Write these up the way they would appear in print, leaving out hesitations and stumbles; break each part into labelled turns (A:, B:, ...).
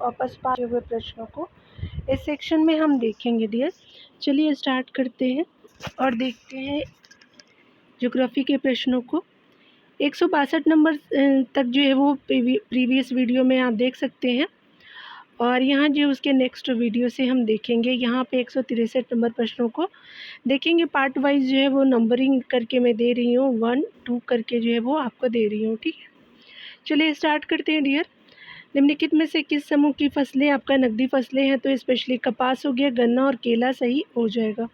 A: वापस पाए हुए प्रश्नों को इस सेक्शन में हम देखेंगे डियर। चलिए स्टार्ट करते हैं और देखते हैं ज्योग्राफी के प्रश्नों को। 162 नंबर तक जो है वो प्रीवियस वीडियो में आप देख सकते हैं और यहाँ जो उसके नेक्स्ट वीडियो से हम देखेंगे। यहाँ पे 163 नंबर प्रश्नों को देखेंगे। पार्ट वाइज जो है वो नंबरिंग करके मैं दे रही हूँ, 1 2 करके जो है वो आपको दे रही हूँ। ठीक है, चलिए स्टार्ट करते हैं डियर। निम्नलिखित में से किस समूह की फसलें आपका नकदी फसलें हैं? तो स्पेशली कपास हो गया, गन्ना और केला सही हो जाएगा,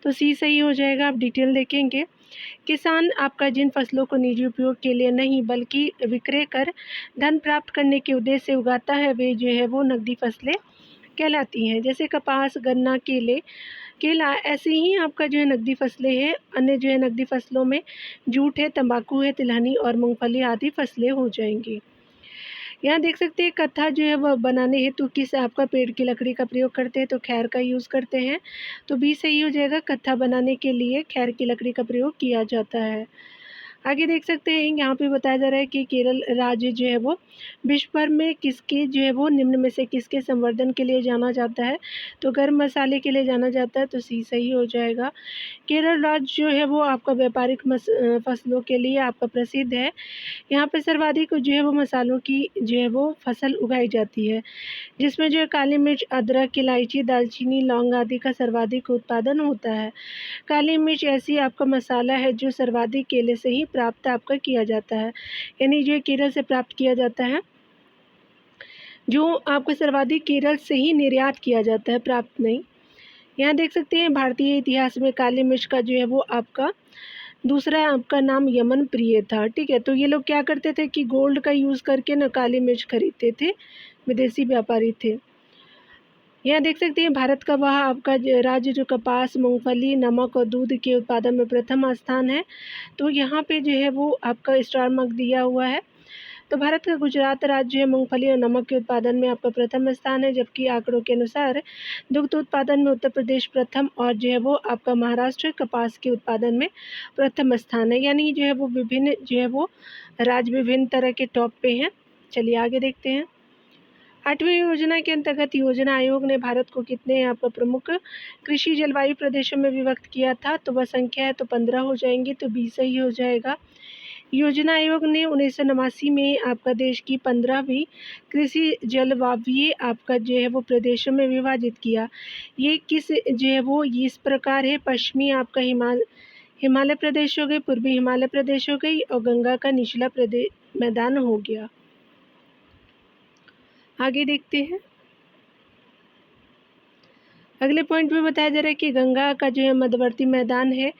A: तो सी सही हो जाएगा। आप डिटेल देखेंगे। किसान आपका जिन फसलों को निजी उपयोग के लिए नहीं बल्कि विक्रय कर धन प्राप्त करने के उद्देश्य से उगाता है वे जो है वो नकदी फसलें कहलाती हैं। जैसे कपास, गन्ना, केला ऐसे ही आपका जो है नकदी फसलें हैं। अन्य जो है नकदी फसलों में जूट है, तंबाकू है, तिलहनी और मूंगफली आदि फसलें हो जाएंगी। यहाँ देख सकते हैं कत्था जो है वह बनाने हेतु किस आपका पेड़ की लकड़ी का प्रयोग करते हैं? तो खैर का यूज़ करते हैं, तो बी सही हो जाएगा। कत्था बनाने के लिए खैर की लकड़ी का प्रयोग किया जाता है। आगे देख सकते हैं यहाँ पे बताया जा रहा है कि केरल राज्य जो है वो विश्व भर में किसके जो है वो निम्न में से किसके संवर्धन के लिए जाना जाता है? तो गर्म मसाले के लिए जाना जाता है, तो सी सही हो जाएगा। केरल राज्य जो है वो आपका व्यापारिक फसलों के लिए आपका प्रसिद्ध है। यहाँ पे सर्वाधिक जो है वो मसालों की जो है वो फसल उगाई जाती है, जिसमें जो है काली मिर्च, अदरक, इलायची, दालचीनी, लौंग आदि का सर्वाधिक उत्पादन होता है। काली मिर्च ऐसी आपका मसाला है जो सर्वाधिक केले से ही प्राप्त आपका किया जाता है, यानी जो केरल से प्राप्त किया जाता है, जो आपका सर्वाधिक केरल से ही निर्यात किया जाता है, प्राप्त नहीं। यहाँ देख सकते हैं भारतीय इतिहास में काली मिर्च का जो है वो आपका दूसरा आपका नाम यमन प्रिय था। ठीक है, तो ये लोग क्या करते थे कि गोल्ड का यूज़ करके ना काली मिर्च खरीदते थे, विदेशी व्यापारी थे। यहाँ देख सकते हैं भारत का वह आपका राज्य जो कपास, मूंगफली, नमक और दूध के उत्पादन में प्रथम स्थान है, तो यहाँ पे जो है वो आपका स्टार मार्क दिया हुआ है। तो भारत का गुजरात राज्य है मूंगफली और नमक के उत्पादन में आपका प्रथम स्थान है, जबकि आंकड़ों के अनुसार दुग्ध उत्पादन में उत्तर प्रदेश प्रथम और जो है वो आपका महाराष्ट्र कपास के उत्पादन में प्रथम स्थान है। यानी जो है वो विभिन्न जो है वो राज्य विभिन्न तरह के टॉप पे हैं। चलिए आगे देखते हैं। 8वीं योजना के अंतर्गत योजना आयोग ने भारत को कितने आपका प्रमुख कृषि जलवायु प्रदेशों में विभक्त किया था? तो वह संख्या है तो 15 हो जाएंगी, तो 20 सही हो जाएगा। योजना आयोग ने 1989 में आपका देश की 15वीं कृषि जलवायु आपका जो है वो प्रदेशों में विभाजित किया। ये किस जो है वो इस प्रकार है। पश्चिमी आपका हिमालय प्रदेश हो गई, पूर्वी हिमालय प्रदेश हो गई और गंगा का निचला प्रदेश मैदान हो गया। आगे देखते हैं। अगले पॉइंट में बताया जा रहा है कि गंगा का जो है मध्यवर्ती मैदान है,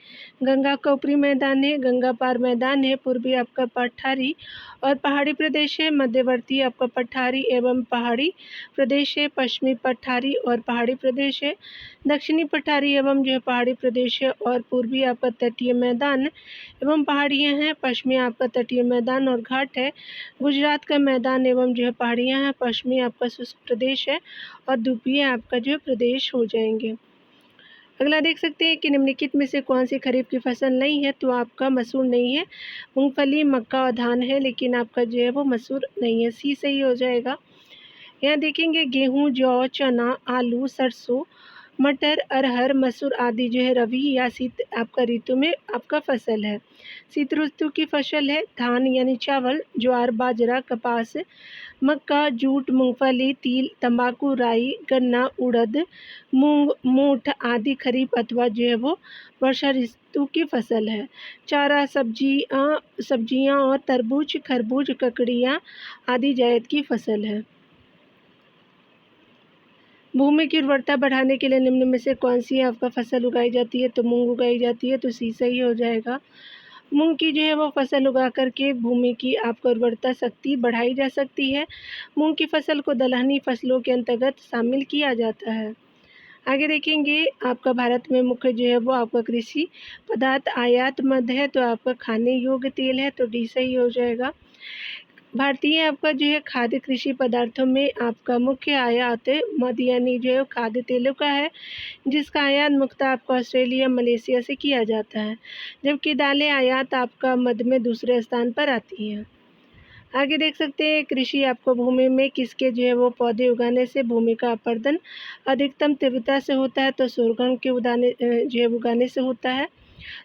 A: गंगा का ऊपरी मैदान है, गंगा पार मैदान है, पूर्वी आपका पठारी और पहाड़ी प्रदेश है, मध्यवर्ती आपका पठारी एवं पहाड़ी प्रदेश है, पश्चिमी पठारी और पहाड़ी प्रदेश है, दक्षिणी पठारी एवं जो है पहाड़ी प्रदेश है और पूर्वी आपका तटीय मैदान एवं पहाड़ियाँ हैं, पश्चिमी आपका तटीय मैदान और घाट है, गुजरात का मैदान एवं जो है पहाड़ियाँ हैं, पश्चिमी आपका शुष्क प्रदेश है और द्वीपीय आपका जो प्रदेश हो जाएंगे। अगला देख सकते हैं कि निम्नलिखित में से कौन सी खरीफ की फसल नहीं है? तो आपका मसूर नहीं है, मूंगफली, मक्का और धान है, लेकिन आपका जो है वो मसूर नहीं है, सी सही हो जाएगा। यहाँ देखेंगे गेहूँ, जौ, चना, आलू, सरसों, मटर, अरहर, मसूर आदि जो है रवि या शीत आपका ऋतु में आपका फसल है। शीत ऋतु की फसल है धान यानी चावल, ज्वार, बाजरा, कपास, मक्का, जूट, मूंगफली, तिल, तंबाकू, राई, गन्ना, उड़द, मूंग, मोठ आदि खरीफ अथवा जो है वो वर्षा ऋतु की फसल है। चारा, सब्जियां और तरबूज, खरबूज, ककड़ियाँ आदि जायद की फसल है। भूमि की उर्वरता बढ़ाने के लिए निम्न में से कौन सी आपका फसल उगाई जाती है? तो मूंग उगाई जाती है, तो सी सही हो जाएगा। मूंग की जो है वो फसल उगा करके भूमि की आपको उर्वरता शक्ति बढ़ाई जा सकती है। मूंग की फसल को दलहनी फसलों के अंतर्गत शामिल किया जाता है। आगे देखेंगे आपका भारत में मुख्य जो है वो आपका कृषि पदार्थ आयात मद है, तो आपका खाने योग्य तेल है, तो डी सही हो जाएगा। भारतीय आपका जो है खाद्य कृषि पदार्थों में आपका मुख्य आयात मद यानी जो है खाद्य तेलों का है, जिसका आयात मुख्यतः आपका ऑस्ट्रेलिया, मलेशिया से किया जाता है, जबकि दालें आयात आपका मद में दूसरे स्थान पर आती हैं। आगे देख सकते हैं कृषि आपको भूमि में किसके जो है वो पौधे उगाने से भूमि का अपरदन अधिकतम तीव्रता से होता है, तो sorghum के जो है उगाने से होता है,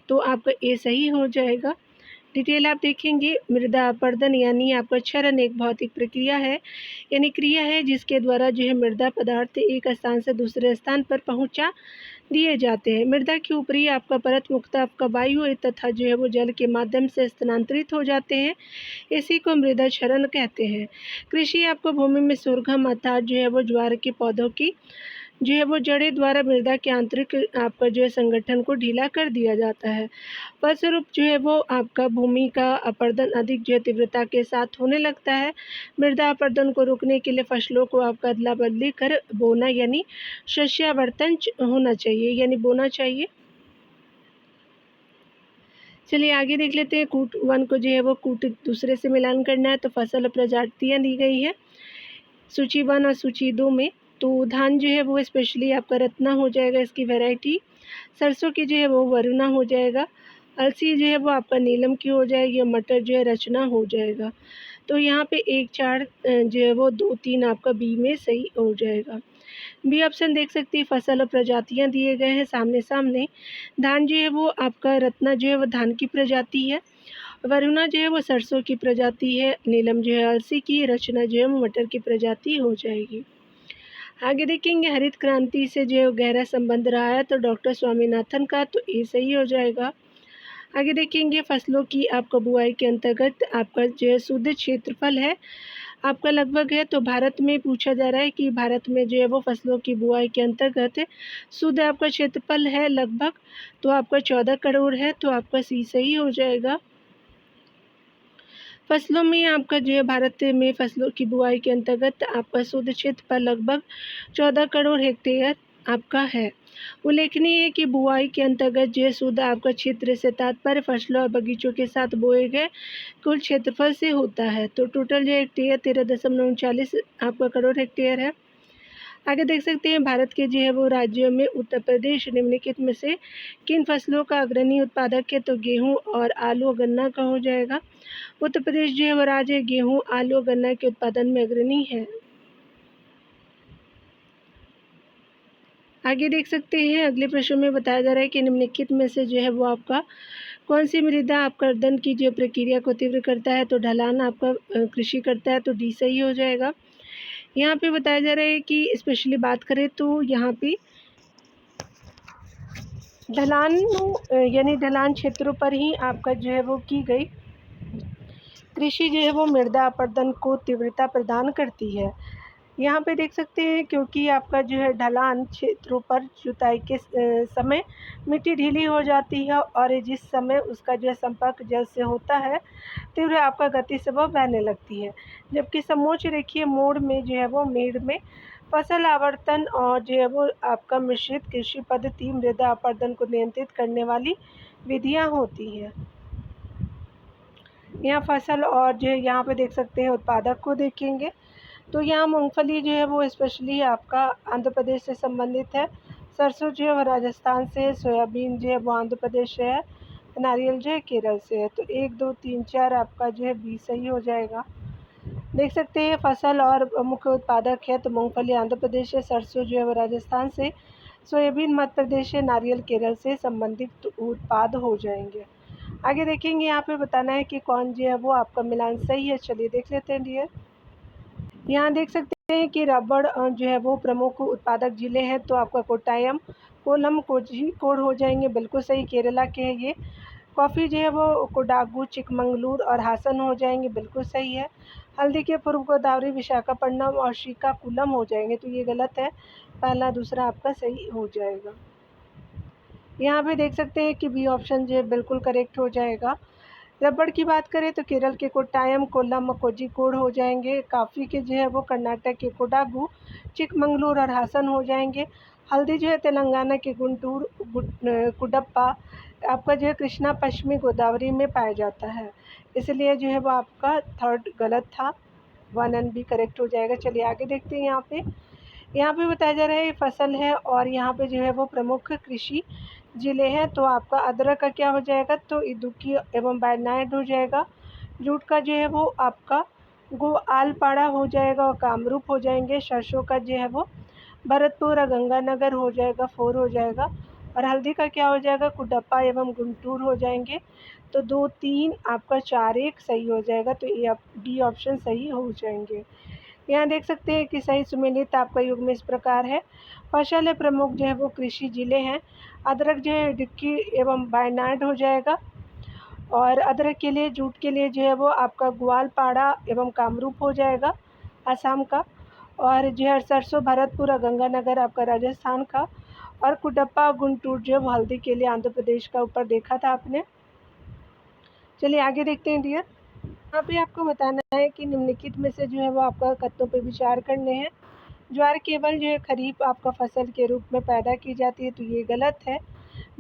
A: तो आपका ए सही हो जाएगा। डिटेल आप देखेंगे। मृदा अपरदन यानी आपका क्षरण एक भौतिक प्रक्रिया है, यानी क्रिया है जिसके द्वारा जो है मृदा पदार्थ एक स्थान से दूसरे स्थान पर पहुंचा दिए जाते हैं। मृदा के ऊपरी आपका परत मुख्यतः आपका वायु तथा जो है वो जल के माध्यम से स्थानांतरित हो जाते हैं, इसी को मृदा क्षरण कहते हैं। कृषि आपको भूमि में sorghum अर्थात जो है वो ज्वार के पौधों की जो है वो जड़ें द्वारा मृदा के आंतरिक आपका जो है संगठन को ढीला कर दिया जाता है। फलस्वरूप जो है वो आपका भूमि का अपरदन अधिक जो है तीव्रता के साथ होने लगता है। मृदा अपरदन को रोकने के लिए फसलों को आपका अदला बदली कर बोना यानी शस्यावर्तन होना चाहिए, यानी बोना चाहिए। चलिए आगे देख लेते हैं। कूट 1 को जो है वो कूट दूसरे से मिलान करना है, तो फसल और प्रजातियाँ दी गई है सूची 1 और सूची 2 में। तो धान जो है वो स्पेशली आपका रत्ना हो जाएगा इसकी वैरायटी। सरसों की जो है वो वरुणा हो जाएगा। अलसी जो है वो आपका नीलम की हो जाएगी और मटर जो है रचना हो जाएगा। तो यहाँ पे 1 4 जो है वो 2 3 आपका बी में सही हो जाएगा। बी ऑप्शन देख सकते हैं। फसल और प्रजातियाँ दिए गए हैं सामने-सामने। धान जो है वो आपका रत्ना जो है वो धान की प्रजाति है। वरुणा जो है वो सरसों की प्रजाति है। नीलम जो है अलसी की, रचना जो है वो मटर की प्रजाति हो जाएगी। आगे देखेंगे हरित क्रांति से जो गहरा संबंध रहा है, तो डॉक्टर स्वामीनाथन का, तो ए सही हो जाएगा। आगे देखेंगे फसलों की आपका बुआई के अंतर्गत आपका जो है शुद्ध क्षेत्रफल है आपका लगभग है, तो भारत में पूछा जा रहा है कि भारत में जो है वो फसलों की बुआई के अंतर्गत शुद्ध आपका क्षेत्रफल है लगभग, तो आपका 14 करोड़ है, तो आपका सी सही हो जाएगा। फसलों में आपका जो है भारत में फसलों की बुआई के अंतर्गत आपका शुद्ध क्षेत्रफल लगभग 14 करोड़ हेक्टेयर आपका है। उल्लेखनीय है कि बुआई के अंतर्गत जो है शुद्ध आपका क्षेत्र से तात्पर्य फसलों और बगीचों के साथ बोए गए कुल क्षेत्रफल से होता है। तो टोटल जो हेक्टेयर 13.39 आपका करोड़ हेक्टेयर है। आगे देख सकते हैं भारत के जो है वो राज्यों में उत्तर प्रदेश निम्नलिखित में से किन फसलों का अग्रणी उत्पादक है, तो गेहूँ और आलू और गन्ना का हो जाएगा। उत्तर प्रदेश जो है वो राज्य गेहूँ, आलू और गन्ना के उत्पादन में अग्रणी है। आगे देख सकते हैं अगले प्रश्न में बताया जा रहा है कि निम्नलिखित में से जो है वो आपका कौन सी मृदा अपरदन की जो प्रक्रिया को तीव्र करता है, तो ढलान आपका कृषि करता है, तो डी सही हो जाएगा। यहाँ पे बताया जा रहा है कि स्पेशली बात करें तो यहाँ पे ढलान यानी ढलान क्षेत्रों पर ही आपका जो है वो की गई कृषि जो है वो मृदा अपरदन को तीव्रता प्रदान करती है। यहाँ पे देख सकते हैं क्योंकि आपका जो है ढलान क्षेत्रों पर जुताई के समय मिट्टी ढीली हो जाती है और जिस समय उसका जो है संपर्क जल से होता है तीव्र आपका गति से वह बहने लगती है। जबकि समोच्च रेखीय मोड़ में जो है वो मेड़ में फसल आवर्तन और जो है वो आपका मिश्रित कृषि पद्धति मृदा अपरदन को नियंत्रित करने वाली विधियाँ होती हैं। यहाँ फसल और जो है यहाँ पे देख सकते हैं उत्पादक को देखेंगे, तो यहाँ मूंगफली जो है वो स्पेशली आपका आंध्र प्रदेश से संबंधित है। सरसों जो है वो राजस्थान से है। सोयाबीन जो है वो आंध्र प्रदेश से है। नारियल जो है केरल से है। तो 1 2 3 4 आपका जो है बी सही हो जाएगा। देख सकते हैं फसल और मुख्य उत्पादक है, तो मूंगफली आंध्र प्रदेश से, सरसों जो है वो राजस्थान से, सोयाबीन मध्य प्रदेश से, नारियल केरल से संबंधित उत्पाद हो जाएंगे। आगे देखेंगे यहाँ पे बताना है कि कौन जो है वो आपका मिलान सही है। चलिए देख लेते हैं डियर। यहाँ देख सकते हैं कि रबड़ जो है वो प्रमुख उत्पादक जिले हैं, तो आपका कोट्टायम, कोल्लम, कोझिकोड हो जाएंगे, बिल्कुल सही, केरला के हैं ये। कॉफ़ी जो है वो कोडागू, चिकमंगलूर और हासन हो जाएंगे, बिल्कुल सही है। हल्दी के पूर्व गोदावरी, विशाखापट्टनम और श्रीकाकुलम हो जाएंगे, तो ये गलत है। पहला दूसरा आपका सही हो जाएगा। यहाँ पे देख सकते हैं कि बी ऑप्शन जो है बिल्कुल करेक्ट हो जाएगा। रबड़ की बात करें तो केरल के कोट्टायम, कोल्लम, कोझिकोड हो जाएंगे। कॉफ़ी के जो है वो कर्नाटक के कोडागू, चिकमंगलूर और हासन हो जाएंगे। हल्दी जो है तेलंगाना के गुंटूर, कुडप्पा आपका जो है कृष्णा पश्चिमी गोदावरी में पाया जाता है, इसलिए जो है वो आपका थर्ड गलत था। 1 एंड बी करेक्ट हो जाएगा। चलिए आगे देखते हैं। यहाँ पे बताया जा रहा है फसल है और यहाँ पे जो है वो प्रमुख कृषि ज़िले हैं, तो आपका अदरक का क्या हो जाएगा, तो इदुक्की एवं वायनाड हो जाएगा। जूट का जो है वो आपका ग्वालपाड़ा हो जाएगा और कामरूप हो जाएंगे। सरसों का जो है वो भरतपुर और गंगानगर हो जाएगा, 4 हो जाएगा। और हल्दी का क्या हो जाएगा, कुडप्पा एवं गुंटूर हो जाएंगे। तो 2, 3 आपका 4, 1 सही हो जाएगा। तो ये डी ऑप्शन सही हो जाएंगे। यहाँ देख सकते हैं कि सही सुमेलित आपका युग्म इस प्रकार है। फसल है प्रमुख जो है वो कृषि जिले हैं। अदरक जो है इडुक्की एवं वायनाड हो जाएगा। और अदरक के लिए, जूट के लिए जो है वो आपका ग्वालपाड़ा एवं कामरूप हो जाएगा असम का। और जो है सरसों भरतपुर और गंगानगर आपका राजस्थान का। और कुडप्पा गुंटूर जो है वो हल्दी के लिए आंध्र प्रदेश का ऊपर देखा था आपने। चलिए आगे देखते हैं डियर। यहाँ पे आपको बताना है कि निम्नलिखित में से जो है वो आपका कथनों पे विचार करने हैं। ज्वार केवल जो है खरीफ आपका फसल के रूप में पैदा की जाती है, तो ये गलत है।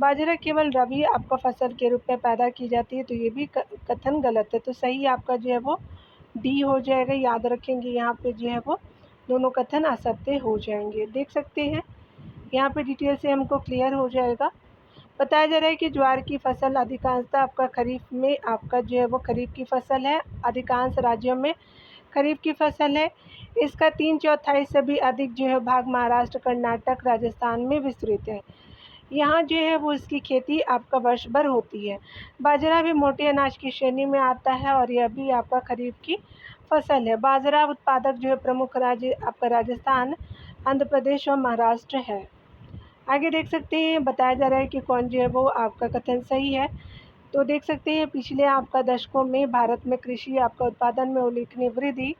A: बाजरा केवल रबी आपका फसल के रूप में पैदा की जाती है, तो ये भी कथन गलत है। तो सही आपका जो है वो डी हो जाएगा। याद रखेंगे यहाँ पे जो है वो दोनों कथन असत्य हो जाएंगे। देख सकते हैं यहाँ पे डिटेल से हमको क्लियर हो जाएगा। बताया जा रहा है कि ज्वार की फसल अधिकांशतः आपका खरीफ में आपका जो है वो खरीफ की फसल है। अधिकांश राज्यों में खरीफ की फसल है। इसका 3/4 से भी अधिक जो है भाग महाराष्ट्र, कर्नाटक, राजस्थान में विस्तृत है। यहाँ जो है वो इसकी खेती आपका वर्ष भर होती है। बाजरा भी मोटे अनाज की श्रेणी में आता है और यह भी आपका खरीफ की फसल है। बाजरा उत्पादक जो है प्रमुख राज्य आपका राजस्थान, आंध्र प्रदेश और महाराष्ट्र है। आगे देख सकते हैं बताया जा रहा है कि कौन जो है वो आपका कथन सही है। तो देख सकते हैं पिछले आपका दशकों में भारत में कृषि आपका उत्पादन में उल्लेखनीय वृद्धि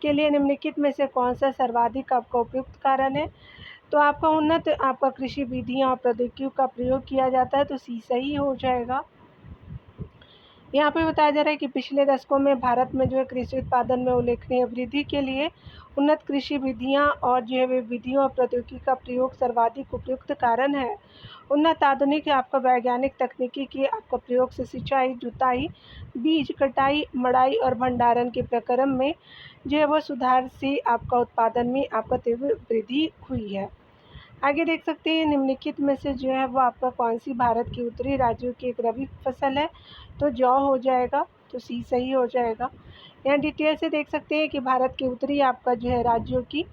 A: के लिए निम्नलिखित में से कौन सा सर्वाधिक आपका उपयुक्त कारण है। तो आपका उन्नत आपका कृषि विधियाँ और प्रौद्योगिकियों का प्रयोग किया जाता है, तो सी सही हो जाएगा। यहाँ पे बताया जा रहा है कि पिछले दशकों में भारत में जो है कृषि उत्पादन में उल्लेखनीय वृद्धि के लिए उन्नत कृषि विधियाँ और जो है विधियों और प्रौद्योगिकी का प्रयोग सर्वाधिक उपयुक्त कारण है। उन्नत आधुनिक आपका वैज्ञानिक तकनीकी के आपका प्रयोग से सिंचाई, जुताई, बीज कटाई, मड़ाई और भंडारण के प्रक्रम में जो है वो सुधार से आपका उत्पादन में आपका तीव्र वृद्धि हुई है। आगे देख सकते हैं निम्नलिखित में से जो है वो आपका कौन सी भारत के उत्तरी राज्यों की एक रबी फसल है। तो जौ हो जाएगा। तो सी सही हो जाएगा। यहाँ डिटेल से देख सकते हैं कि भारत के उत्तरी आपका जो है राज्यों की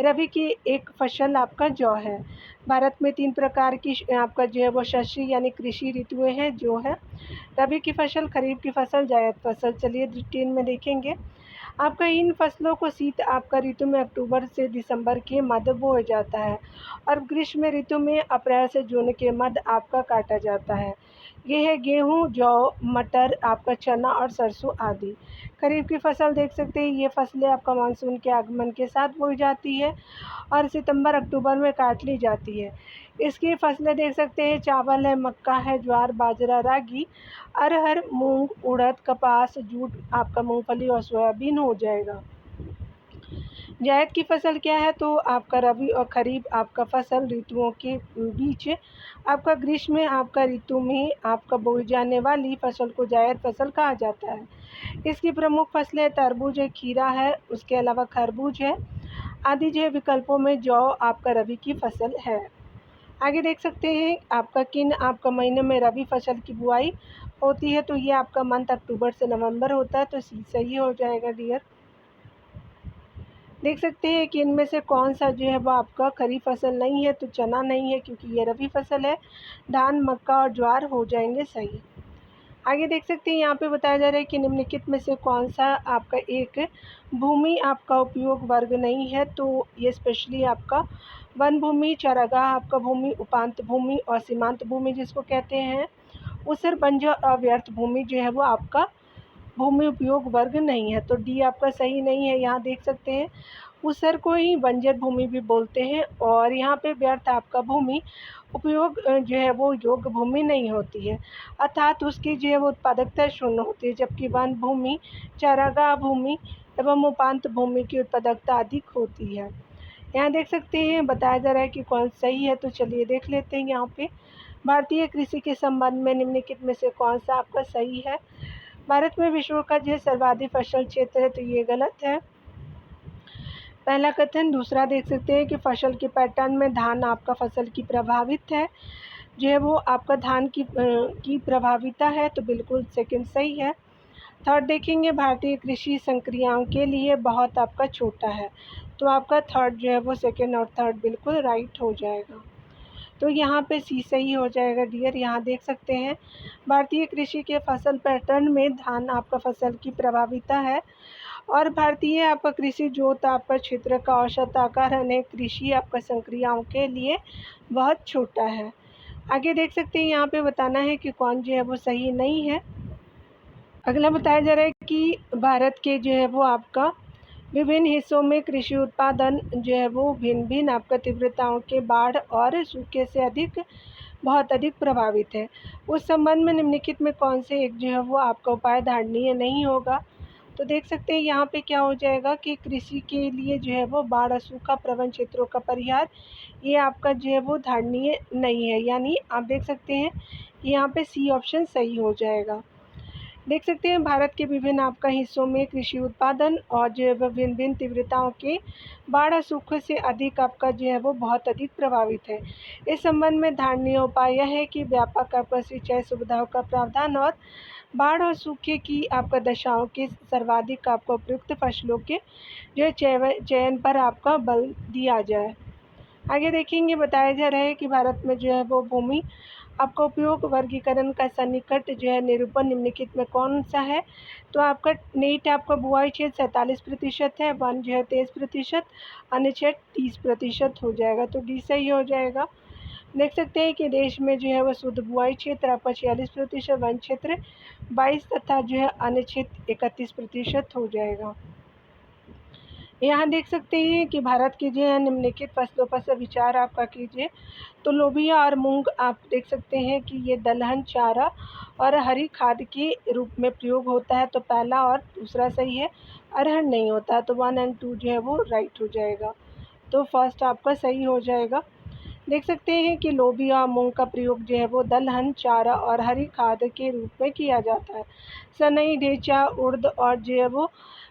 A: रबी की एक फसल आपका जौ है। भारत में 3 प्रकार की आपका जो है वो शस्य यानी कृषि ऋतुएं हैं जो है रबी की फसल, खरीफ की फसल, जायद फसल। चलिए डिटेल में देखेंगे। आपका इन फसलों को शीत आपका ऋतु में अक्टूबर से दिसंबर के मध्य बोया जाता है और ग्रीष्म ऋतु में अप्रैल से जून के मध्य आपका काटा जाता है। ये है गेहूँ, जौ, मटर, आपका चना और सरसों आदि। खरीफ की फसल देख सकते हैं, ये फसलें आपका मानसून के आगमन के साथ बोई जाती है और सितंबर अक्टूबर में काट ली जाती है। इसकी फसलें देख सकते हैं, चावल है, मक्का है, ज्वार, बाजरा, रागी, अरहर, मूंग, उड़द, कपास, जूट, आपका मूंगफली और सोयाबीन हो जाएगा। जायद की फसल क्या है, तो आपका रबी और खरीफ आपका फसल ऋतुओं के बीच आपका ग्रीष्म में आपका ऋतु में आपका बोई जाने वाली फसल को जायद फसल कहा जाता है। इसकी प्रमुख फसलें तरबूज है, खीरा है, उसके अलावा खरबूज है आदि जो विकल्पों में जौ आपका रबी की फसल है। आगे देख सकते हैं आपका किन आपका महीने में रबी फसल की बुआई होती है। तो ये आपका मंथ अक्टूबर से नवंबर होता है। तो सी सही हो जाएगा डियर। देख सकते हैं कि इनमें से कौन सा जो है वो आपका खरीफ फसल नहीं है। तो चना नहीं है क्योंकि ये रबी फसल है। धान, मक्का और ज्वार हो जाएंगे सही। आगे देख सकते हैं यहाँ पे बताया जा रहा है कि निम्नलिखित में से कौन सा आपका एक भूमि आपका उपयोग वर्ग नहीं है। तो ये स्पेशली आपका वन भूमि, चारागाह आपका भूमि, उपांत भूमि और सीमांत भूमि जिसको कहते हैं। उसर, बंजर और व्यर्थ भूमि जो है वो आपका भूमि उपयोग वर्ग नहीं है। तो डी आपका सही नहीं है। यहाँ देख सकते हैं उसर को ही बंजर भूमि भी बोलते हैं और यहाँ पे व्यर्थ आपका भूमि उपयोग जो है वो योग्य भूमि नहीं होती है, अर्थात उसकी जो है वो उत्पादकता शून्य होती है। जबकि वन भूमि, चारागाह भूमि एवं उपांत भूमि की उत्पादकता अधिक होती है। यहाँ देख सकते हैं बताया जा रहा है कि कौन सही है। तो चलिए देख लेते हैं यहाँ पे भारतीय कृषि के संबंध में निम्नलिखित में से कौन सा आपका सही है। भारत में विश्व का जो सर्वाधिक फसल क्षेत्र है, तो ये गलत है पहला कथन। दूसरा देख सकते हैं कि फसल के पैटर्न में धान आपका फसल की प्रभावित है जो है वो आपका धान की प्रभाविता है। तो बिल्कुल सेकंड सही है। थर्ड देखेंगे भारतीय कृषि संक्रियाओं के लिए बहुत आपका छोटा है, तो आपका थर्ड जो है वो सेकेंड और थर्ड बिल्कुल राइट हो जाएगा। तो यहाँ पे सी सही हो जाएगा डियर। यहाँ देख सकते हैं भारतीय कृषि के फसल पैटर्न में धान आपका फसल की प्रभाविता है, और भारतीय आपका कृषि जोत आपका क्षेत्र का औसत आकार अनेक कृषि आपका संक्रियाओं के लिए बहुत छोटा है। आगे देख सकते हैं यहाँ पे बताना है कि कौन जो है वो सही नहीं है। अगला बताया जा रहा है कि भारत के जो है वो आपका विभिन्न हिस्सों में कृषि उत्पादन जो है वो भिन्न भिन्न आपका तीव्रताओं के बाढ़ और सूखे से बहुत अधिक प्रभावित है। उस संबंध में निम्नलिखित में कौन से एक जो है वो आपका उपाय धारणीय नहीं होगा। तो देख सकते हैं यहाँ पे क्या हो जाएगा कि कृषि के लिए जो है वो बाढ़ और सूखा प्रवण क्षेत्रों का परिहार, ये आपका जो है वो धारणीय नहीं है। यानी आप देख सकते हैं यहाँ पे सी ऑप्शन सही हो जाएगा। देख सकते हैं भारत के विभिन्न आपका हिस्सों में कृषि उत्पादन और जो है वह भिन्न भिन्न तीव्रताओं के बाढ़ और सूखे से अधिक आपका जो है वो बहुत अधिक प्रभावित है। इस संबंध में धारणीय उपाय यह है कि व्यापक आपका सिंचाई सुविधाओं का प्रावधान और बाढ़ और सूखे की आपका दशाओं के सर्वाधिक आपको उपयुक्त फसलों के जो है चयन पर आपका बल दिया जाए। आगे देखेंगे बताया जा रहा है कि भारत में जो है वो भूमि आपका उपयोग वर्गीकरण का सन्निकट जो है निरूपण निम्नलिखित में कौन सा है। तो आपका नेट आपका बुआई क्षेत्र 47% है, वन जो है 23%, अन्य क्षेत्र 30% हो जाएगा, तो डी सही हो जाएगा। देख सकते हैं कि देश में जो है वो शुद्ध बुआई क्षेत्र आपका 46%, वन क्षेत्र 22 तथा जो है अन्य क्षेत्र 31% हो जाएगा। यहाँ देख सकते हैं कि भारत की जो है निम्नलिखित फसलों पर विचार आपका कीजिए। तो लोबिया और मूंग आप देख सकते हैं कि ये दलहन चारा और हरी खाद के रूप में प्रयोग होता है, तो पहला और दूसरा सही है, अरहर नहीं होता है, तो 1 और 2 जो है वो राइट हो जाएगा, तो फर्स्ट आपका सही हो जाएगा। देख सकते हैं कि लोबिया मूंग का प्रयोग जो है वो दलहन चारा और हरी खाद के रूप में किया जाता है। सनई ढेंचा उड़द और जो है वो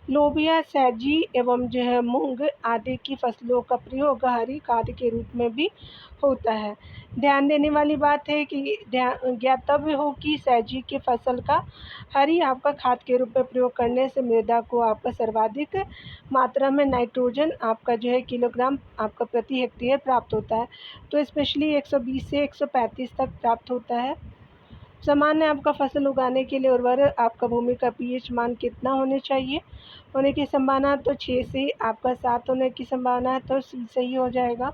A: लोबिया सैजी एवं जो है मूंग आदि की फसलों का प्रयोग हरी खाद के रूप में भी होता है। ध्यान देने वाली बात है कि ज्ञातव्य हो कि सैजी की फसल का हरी आपका खाद के रूप में प्रयोग करने से मृदा को आपका सर्वाधिक मात्रा में नाइट्रोजन आपका जो है किलोग्राम आपका प्रति हेक्टेयर प्राप्त होता है, तो स्पेशली 120 से 135 तक प्राप्त होता है। सामान्य आपका फसल उगाने के लिए उर्वर आपका भूमि का पीएच मान कितना होने चाहिए होने की संभावना, तो 6 से आपका 7 होने की संभावना है, तो सी सही हो जाएगा।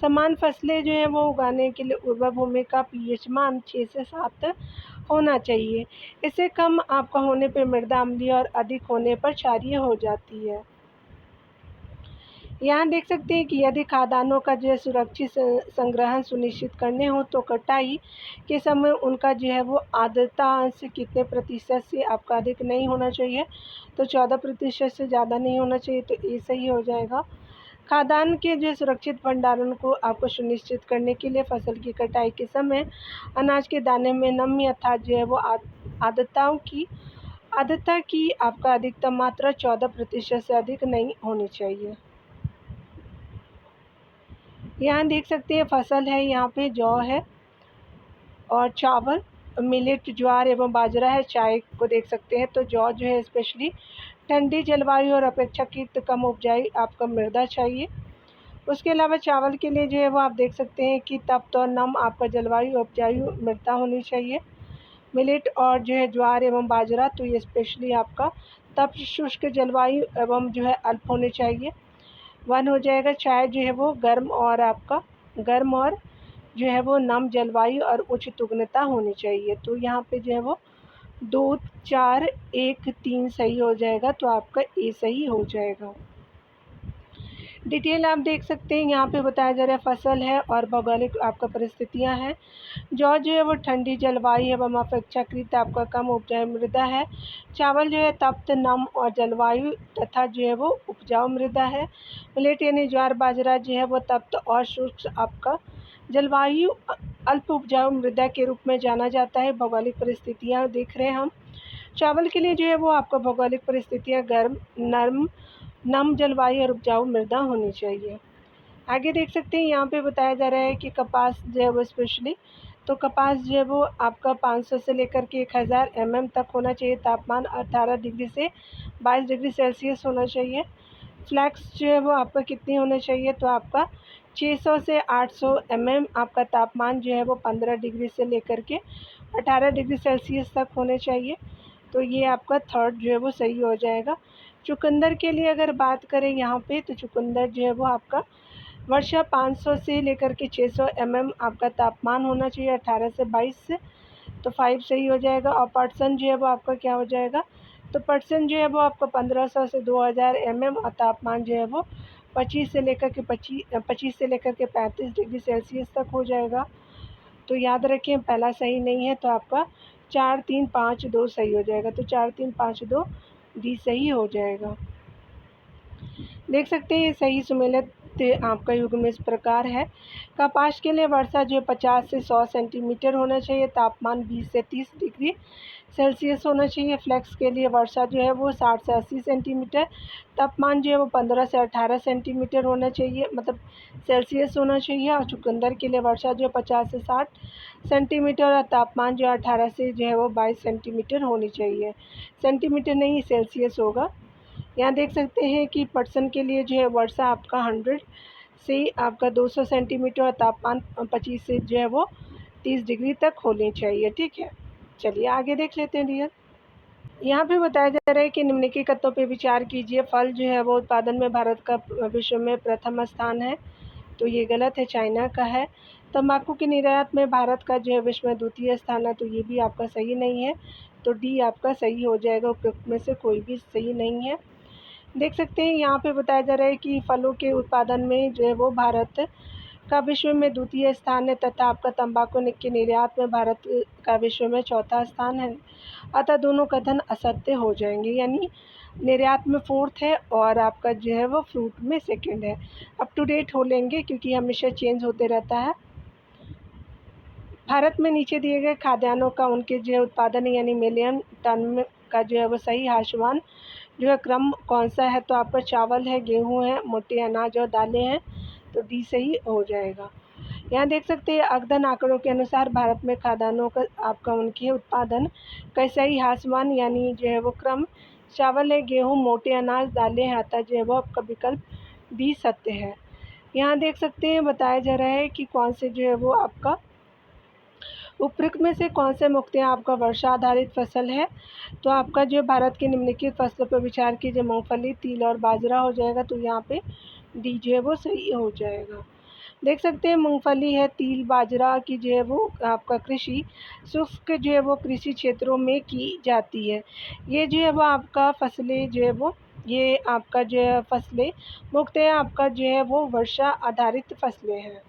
A: समान फसलें जो है वो उगाने के लिए उर्वर भूमि का पीएच मान 6 से 7 होना चाहिए। इससे कम आपका होने पर मृदा अम्लीय और अधिक होने पर क्षारीय हो जाती है। यहाँ देख सकते हैं कि यदि खाद्यान्नों का जो है सुरक्षित संग्रहण सुनिश्चित करने हो तो कटाई के समय उनका जो है वो आर्द्रता अंश कितने प्रतिशत से आपका अधिक नहीं होना चाहिए, तो 14% से ज़्यादा नहीं होना चाहिए, तो ये सही हो जाएगा। खाद्यान्न के जो सुरक्षित भंडारण को आपको सुनिश्चित करने के लिए फसल की कटाई के समय अनाज के दाने में नमी अर्थात जो है वो आर्द्रता की आपका अधिकतम मात्रा 14% से अधिक नहीं होनी चाहिए। यहाँ देख सकते हैं फसल है, यहाँ पे जौ है और चावल, मिलेट ज्वार एवं बाजरा है, चाय को देख सकते हैं। तो जौ जो है स्पेशली ठंडी जलवायु और अपेक्षाकृत कम उपजाऊ आपका मृदा चाहिए। उसके अलावा चावल के लिए जो है वो आप देख सकते हैं कि तप्त और नम आपका जलवायु उपजाऊ मृदा होनी चाहिए। मिलेट और जो है ज्वार एवं बाजरा, तो ये स्पेशली आपका तप्त शुष्क जलवायु एवं जो है अल्प होने चाहिए। 1 हो जाएगा। चाय जो है वो गर्म और जो है वो नम जलवायु और उच्च तुगनता होनी चाहिए, तो यहाँ पे जो है वो 2, 4, 1, 3 सही हो जाएगा, तो आपका ए सही हो जाएगा। डिटेल आप देख सकते हैं यहाँ पे बताया जा रहा है फसल है और भौगोलिक आपका परिस्थितियाँ हैं। जौ जो है वो ठंडी जलवायु एवं अपेक्षाकृत आपका कम उपजाऊ मृदा है। चावल जो है तप्त नम और जलवायु तथा जो है वो उपजाऊ मृदा है। मिलेट यानी ज्वार बाजरा जो है वो तप्त और शुष्क आपका जलवायु अल्प उपजाऊ मृदा के रूप में जाना जाता है। भौगोलिक परिस्थितियाँ देख रहे हैं हम। चावल के लिए जो है वो आपका भौगोलिक परिस्थितियाँ गर्म नम जलवायु और उपजाऊ मृदा होनी चाहिए। आगे देख सकते हैं यहाँ पे बताया जा रहा है कि कपास जो है वो स्पेशली, तो कपास जो है वो आपका 500 से लेकर के 1000 तक होना चाहिए। तापमान 18 डिग्री से 22 डिग्री सेल्सियस होना चाहिए। फ्लैक्स जो है वो आपका कितनी होना चाहिए, तो आपका 600 से 800 आपका तापमान जो है वो 15 डिग्री से लेकर के 18 डिग्री सेल्सियस तक होने चाहिए। तो ये आपका थर्ड जो है वो सही हो जाएगा। चुकंदर के लिए अगर बात करें यहाँ पे, तो चुकंदर जो है वो आपका वर्षा 500 से लेकर के 600 आपका तापमान होना चाहिए 18 से 22 से, तो 5 सही हो जाएगा। और पर्सन जो है वो आपका क्या हो जाएगा, तो पर्सन जो है वो आपका 1500 से 2000 और तापमान जो है वो 25 से लेकर के 35 डिग्री सेल्सियस तक हो जाएगा। तो याद रखें पहला सही नहीं है, तो आपका 4 3 5 2 सही हो जाएगा। तो 4 3 5 2 डी सही हो जाएगा। देख सकते हैं ये सही सुमेलित आपका युग्म इस प्रकार है। कपास के लिए वर्षा जो 50 से 100 सेंटीमीटर होना चाहिए। तापमान 20 से 30 डिग्री सेल्सियस होना चाहिए। फ्लैक्स के लिए वर्षा जो है वो 60 से 80 सेंटीमीटर। तापमान जो है वो 15 से 18 सेंटीमीटर होना चाहिए, मतलब सेल्सियस होना चाहिए। और चुकंदर के लिए वर्षा जो 50 से 60 सेंटीमीटर और तापमान जो 18 से जो है वो 22 सेंटीमीटर होनी चाहिए। सेंटीमीटर नहीं, सेल्सियस होगा। यहाँ देख सकते हैं कि पर्सन के लिए जो है वर्षा आपका 100 से आपका 200 सेंटीमीटर और तापमान 25 से जो है वो 30 डिग्री तक होनी चाहिए। ठीक है, चलिए आगे देख लेते हैं डियर। यहाँ पे बताया जा रहा है कि निम्नलिखित कथनों पे विचार कीजिए। फल जो है वो उत्पादन में भारत का विश्व में प्रथम स्थान है, तो ये गलत है, चाइना का है। तंबाकू के निर्यात में भारत का जो है विश्व में द्वितीय स्थान है, तो ये भी आपका सही नहीं है। तो डी आपका सही हो जाएगा, उपयुक्त में से कोई भी सही नहीं है। देख सकते हैं यहाँ पे बताया जा रहा है कि फलों के उत्पादन में जो है वो भारत का विश्व में द्वितीय स्थान है, तथा आपका तंबाकू के निर्यात में भारत का विश्व में चौथा स्थान है। अतः दोनों कथन असत्य हो जाएंगे, यानी निर्यात में फोर्थ है और आपका जो है वो फ्रूट में सेकंड है। अप टू डेट हो लेंगे क्योंकि हमेशा चेंज होते रहता है। भारत में नीचे दिए गए खाद्यान्नों का उनके जो है उत्पादन यानी मिलियन टन का जो है वो सही हाशवान जो है क्रम कौन सा है, तो आपका चावल है, गेहूं है, मोटे अनाज और दालें हैं, तो डी सही हो जाएगा। यहाँ देख सकते हैं अगदन आंकड़ों के अनुसार भारत में खाद्यान्नों का आपका उनके उत्पादन का सही हाशवान यानी जो है वो क्रम चावल है, गेहूं, मोटे अनाज, दालें हैं, अतः जो है वो आपका विकल्प डी सत्य है। यहाँ देख सकते हैं बताया जा रहा है कि कौन से जो है वो आपका उपरोक्त में से कौन से मुख्यतः आपका वर्षा आधारित फसल है, तो आपका जो भारत के निम्नलिखित फसलों पर विचार कीजिए। मूंगफली, तिल और बाजरा हो जाएगा, तो यहाँ पे डी जो है वो सही हो जाएगा। देख सकते हैं मूंगफली है, तिल, बाजरा की जो है वो आपका कृषि शुष्क जो है वो कृषि क्षेत्रों में की जाती है। ये जो है वो आपका फसलें जो है वो ये आपका जो है फसलें मुख्यतः आपका जो है वो वर्षा आधारित फसलें हैं।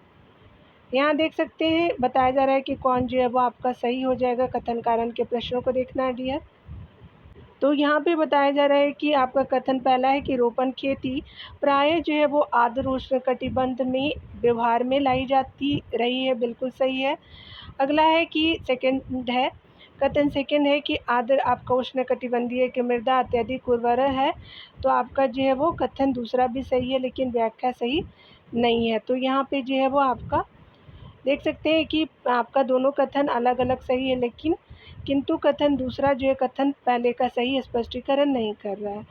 A: यहाँ देख सकते हैं बताया जा रहा है कि कौन जो है वो आपका सही हो जाएगा। कथन कारण के प्रश्नों को देखना है डियर। तो यहाँ पे बताया जा रहा है कि आपका कथन पहला है कि रोपण खेती प्राय जो है वो आर्द्र उष्णकटिबंध में व्यवहार में लाई जाती रही है, बिल्कुल सही है। अगला है कि सेकंड है, कथन सेकंड है कि आर्द्र आपका उष्णकटिबंधीय की मृदा अत्यधिक उर्वर है, तो आपका जो है वो कथन दूसरा भी सही है, लेकिन व्याख्या सही नहीं है। तो यहाँ पे जो है वो आपका देख सकते हैं कि आपका दोनों कथन अलग अलग सही है, लेकिन किंतु कथन दूसरा जो है कथन पहले का सही स्पष्टीकरण नहीं कर रहा है।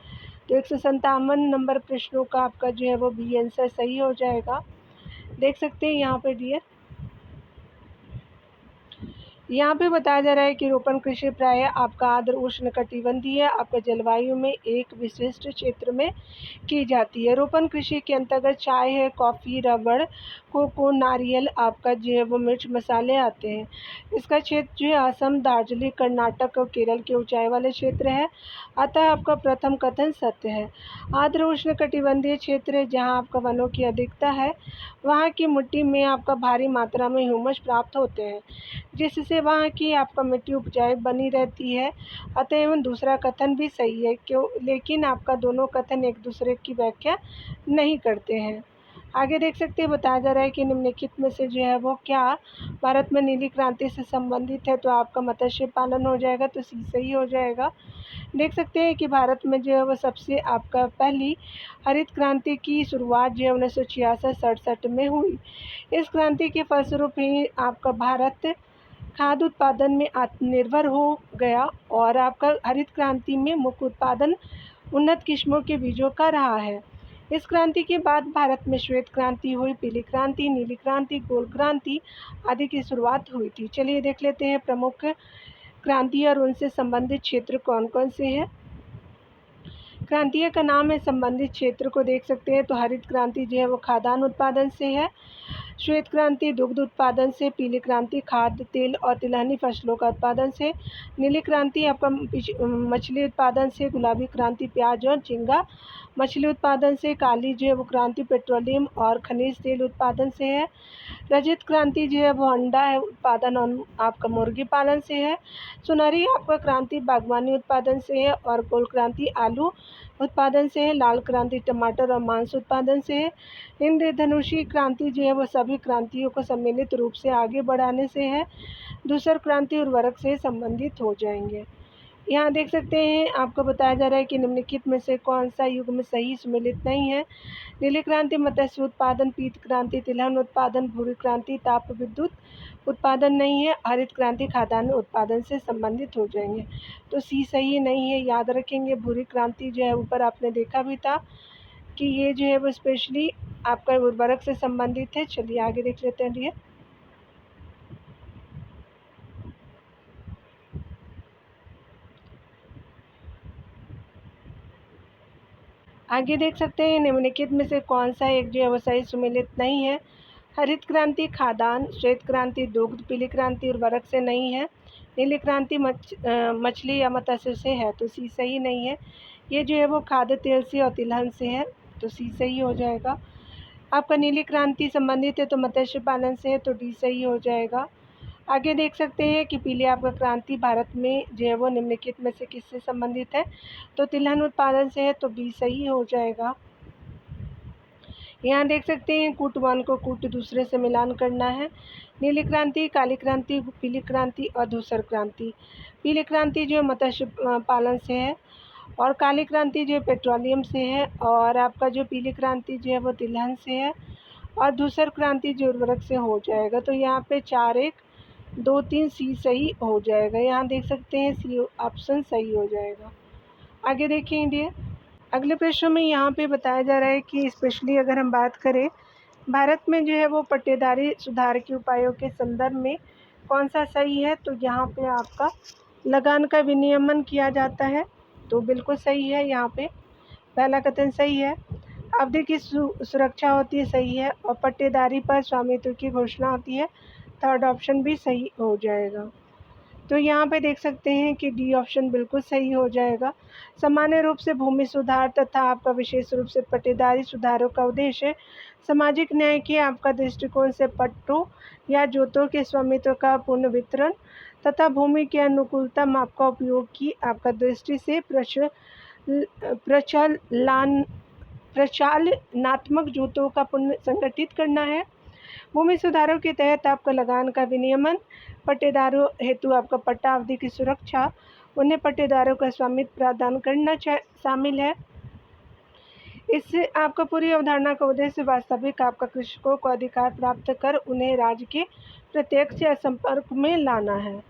A: तो 157 नंबर प्रश्नों का आपका जो है वो बी आंसर सही हो जाएगा। देख सकते हैं यहाँ पे डियर, यहाँ पे बताया जा रहा है कि रोपण कृषि प्राय आपका आर्द्र उष्णकटिबंधीय आपका जलवायु में एक विशिष्ट क्षेत्र में की जाती है। रोपण कृषि के अंतर्गत चाय है, कॉफ़ी, रबड़, कोको, नारियल आपका जो है वो मिर्च मसाले आते हैं। इसका क्षेत्र जो है असम, दार्जिलिंग, कर्नाटक और केरल के ऊंचाई वाले क्षेत्र है, अतः आपका प्रथम कथन सत्य है। आर्द्र उष्णकटिबंधीय क्षेत्र है जहाँ आपका वनों की अधिकता है, वहाँ की मिट्टी में आपका भारी मात्रा में ह्यूमस प्राप्त होते हैं, जिससे वहाँ की आपका मिट्टी उपजाऊ बनी रहती है, अतएव दूसरा कथन भी सही है। क्यों, लेकिन आपका दोनों कथन एक दूसरे की व्याख्या नहीं करते हैं। आगे देख सकते हैं बताया जा रहा है कि निम्नलिखित में से जो है वो क्या भारत में नीली क्रांति से संबंधित है, तो आपका मत्स्य पालन हो जाएगा, तो सी सही हो जाएगा। देख सकते हैं कि भारत में जो है वो सबसे आपका पहली हरित क्रांति की शुरुआत जो है 1966-67 में हुई। इस क्रांति के फलस्वरूप ही आपका भारत खाद्य उत्पादन में आत्मनिर्भर हो गया और आपका हरित क्रांति में मुख्य उत्पादन उन्नत किस्मों के बीजों का रहा है। इस क्रांति के बाद भारत में श्वेत क्रांति हुई, पीली क्रांति, नीली क्रांति, गोल क्रांति आदि की शुरुआत हुई थी। चलिए देख लेते हैं प्रमुख क्रांति और उनसे संबंधित क्षेत्र कौन कौन से हैं। क्रांतियों का नाम है, संबंधित क्षेत्र को देख सकते हैं तो हरित क्रांति जो है वो खाद्यान्न उत्पादन से है, श्वेत क्रांति दुग्ध उत्पादन से, पीली क्रांति खाद्य तेल और तिलहनी फसलों का उत्पादन से, नीली क्रांति आपका मछली उत्पादन से, गुलाबी क्रांति प्याज और झींगा मछली उत्पादन से, काली जो है वो क्रांति पेट्रोलियम और खनिज तेल उत्पादन से है, रजत क्रांति जो है वो अंडा है उत्पादन और आपका मुर्गी पालन से है, सुनहरी आपका क्रांति बागवानी उत्पादन से है और गोल क्रांति आलू उत्पादन से है, लाल क्रांति टमाटर और मांस उत्पादन से है, इंद्रधनुषी क्रांति जो है वो सभी क्रांतियों को सम्मिलित रूप से आगे बढ़ाने से है, दूसर क्रांति उर्वरक से संबंधित हो जाएंगे। यहाँ देख सकते हैं आपको बताया जा रहा है कि निम्नलिखित में से कौन सा युग में सही सम्मिलित नहीं है। नीली क्रांति मत्स्य उत्पादन, पीत क्रांति तिलहन उत्पादन, भूरी क्रांति ताप विद्युत उत्पादन नहीं है, हरित क्रांति खाद्यान्न उत्पादन से संबंधित हो जाएंगे। तो सी सही नहीं है, याद रखेंगे। भूरी क्रांति जो है ऊपर आपने देखा भी था कि ये जो है वो स्पेशली आपका उर्वरक से संबंधित है। चलिए आगे देख लेते हैं। ये आगे देख सकते हैं निम्नलिखित में से कौन सा एक जो है वो सही सम्मिलित नहीं है। हरित क्रांति खाद्यान्न, श्वेत क्रांति दुग्ध, पीली क्रांति उर्वरक से नहीं है, नीली क्रांति मछली या मत्स्य से है तो सी सही नहीं है। ये जो है वो खाद्य तेल से और तिलहन से है तो सी सही हो जाएगा। आपका नीली क्रांति संबंधित है तो मत्स्य पालन से है तो डी सही हो जाएगा। आगे देख सकते हैं कि पीली आपका क्रांति भारत में जो है वो निम्नलिखित में से किससे संबंधित है तो तिलहन उत्पादन से है तो बी सही हो जाएगा। यहाँ देख सकते हैं कूट वन को कूट दूसरे से मिलान करना है। नीली क्रांति, काली क्रांति, पीली क्रांति और धूसर क्रांति। पीली क्रांति जो मत्स्य पालन से है और काली क्रांति जो पेट्रोलियम से है और आपका जो पीली क्रांति जो है वो तिलहन से है और धूसर क्रांति जो उर्वरक से हो जाएगा। तो यहाँ पे 4, 1, 2, 3 सी सही हो जाएगा। यहाँ देख सकते हैं सी ऑप्शन सही हो जाएगा। आगे देखेंगे अगले प्रश्न में यहाँ पे बताया जा रहा है कि स्पेशली अगर हम बात करें भारत में जो है वो पट्टेदारी सुधार के उपायों के संदर्भ में कौन सा सही है तो यहाँ पे आपका लगान का विनियमन किया जाता है तो बिल्कुल सही है। यहाँ पे पहला कथन सही है। अवधि की सुरक्षा होती है, सही है। और पट्टेदारी पर स्वामित्व की घोषणा होती है, थर्ड ऑप्शन भी सही हो जाएगा। तो यहाँ पे देख सकते हैं कि डी ऑप्शन बिल्कुल सही हो जाएगा। सामान्य रूप से भूमि सुधार तथा आपका विशेष रूप से पट्टेदारी सुधारों का उद्देश्य सामाजिक न्याय के आपका दृष्टिकोण से पट्टों या जोतों के स्वामित्व का पूर्ण वितरण तथा भूमि के अनुकूलतम आपका उपयोग की आपका दृष्टि से प्रचालनात्मक जोतों का पुनः संगठित करना है। भूमि सुधारों के तहत आपका लगान का विनियमन, पट्टेदारों हेतु आपका पट्टा अवधि की सुरक्षा, उन्हें पट्टेदारों का स्वामित्व प्रदान करना शामिल है। इससे आपका पूरी अवधारणा का उद्देश्य वास्तविक आपका कृषकों को अधिकार प्राप्त कर उन्हें राज्य के प्रत्यक्ष या संपर्क में लाना है।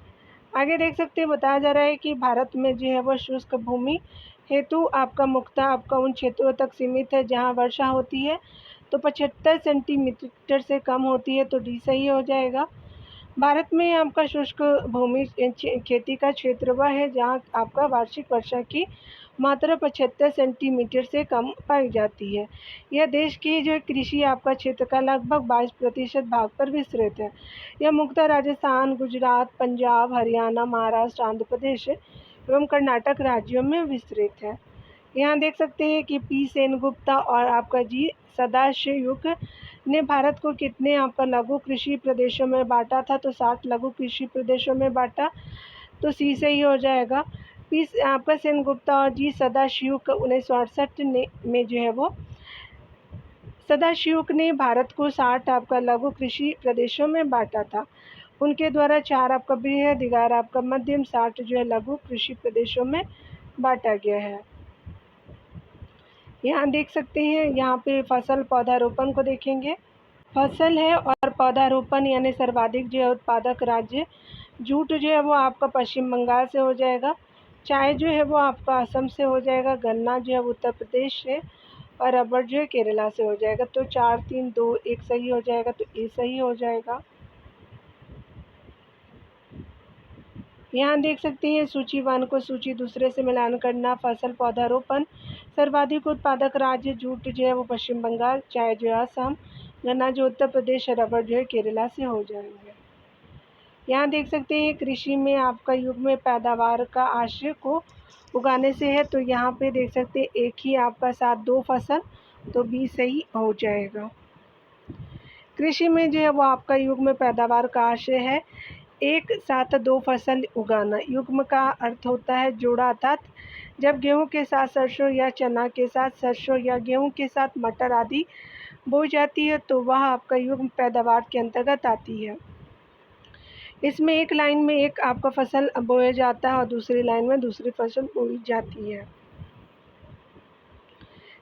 A: आगे देख सकते हैं बताया जा रहा है कि भारत में जो है वो शुष्क भूमि हेतु आपका मुक्ता आपका उन क्षेत्रों तक सीमित है जहाँ वर्षा होती है तो 75 सेंटीमीटर से कम होती है तो डी सही हो जाएगा। भारत में आपका शुष्क भूमि खेती का क्षेत्र वह है जहाँ आपका वार्षिक वर्षा की मात्रा 75 सेंटीमीटर से कम पाई जाती है। यह देश की जो कृषि आपका क्षेत्र का लगभग 22% भाग पर विस्तृत है। यह मुख्यतः राजस्थान, गुजरात, पंजाब, हरियाणा, महाराष्ट्र, आंध्र प्रदेश एवं कर्नाटक राज्यों में विस्तृत है। यहाँ देख सकते हैं कि पी सेनगुप्ता और आपका जी सदाशिवयुग ने भारत को कितने आपका लघु कृषि प्रदेशों में बांटा था तो 60 लघु कृषि प्रदेशों में बांटा तो सी से ही हो जाएगा। पी आपका सेनगुप्ता और जी सदाशिवयुग 1968 में जो है वो सदाशिवयुग ने भारत को 60 आपका लघु कृषि प्रदेशों में बांटा था। उनके द्वारा 4 आपका बृहद, 11 आपका मध्यम, 60 जो है लघु कृषि प्रदेशों में बांटा गया है। यहाँ देख सकते हैं यहाँ पे फसल पौधारोपण को देखेंगे। फसल है और पौधारोपण यानी सर्वाधिक जो है उत्पादक राज्य जूट जो है वो आपका पश्चिम बंगाल से हो जाएगा, चाय जो है वो आपका असम से हो जाएगा, गन्ना जो है वो उत्तर प्रदेश से, और रबर जो है केरला से हो जाएगा। तो 4 3 2 1 सही हो जाएगा, तो ए सही हो जाएगा। यहाँ देख सकते हैं सूची 1 को सूची दूसरे से मिलान करना। फसल पौधारोपण, सर्वाधिक उत्पादक राज्य जूट जो है वो पश्चिम बंगाल, चाय जो है असम, गन्ना जो उत्तर प्रदेश, रबर जो है केरला से हो जाएंगे। यहाँ देख सकते हैं कृषि में आपका युग्म पैदावार का आशय को उगाने से है, तो यहाँ पे देख सकते हैं एक ही आपका साथ 2 फसल, तो बी सही हो जाएगा। कृषि में जो है वो आपका युग्म पैदावार का आशय है एक साथ 2 फसल उगाना। युग्म का अर्थ होता है जोड़ा, अर्थात जब गेहूं के साथ सरसों या चना के साथ सरसों या गेहूं के साथ मटर आदि बोई जाती है, तो वह आपका युग्म पैदावार के अंतर्गत आती है। इसमें एक लाइन में एक आपका फसल बोया जाता है और दूसरी लाइन में दूसरी फसल बोई जाती है।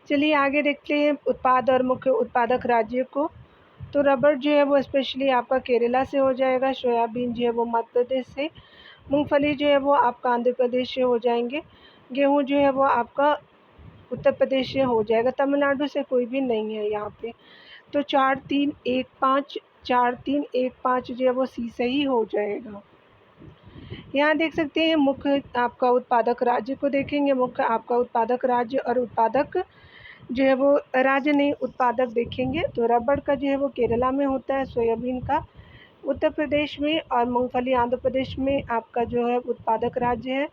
A: चलिए आगे देखते हैं उत्पाद और मुख्य उत्पादक राज्य को। तो रबर जो है वो स्पेशली आपका केरला से हो जाएगा, सोयाबीन जो है वो मध्य प्रदेश से, मूंगफली जो है वो आपका आंध्र प्रदेश से हो जाएंगे, गेहूँ जो है वो आपका उत्तर प्रदेश से हो जाएगा, तमिलनाडु से कोई भी नहीं है यहाँ पे। तो 4 3 1 5 4 3 1 5 जो है वो सी सही हो जाएगा। यहाँ देख सकते हैं मुख्य आपका उत्पादक राज्य को देखेंगे। मुख्य आपका उत्पादक राज्य और उत्पादक जो है वो राज्य नहीं उत्पादक देखेंगे। तो रबर का जो है वो केरला में होता है, सोयाबीन का उत्तर प्रदेश में, और मूंगफली आंध्र प्रदेश में आपका जो है उत्पादक राज्य है।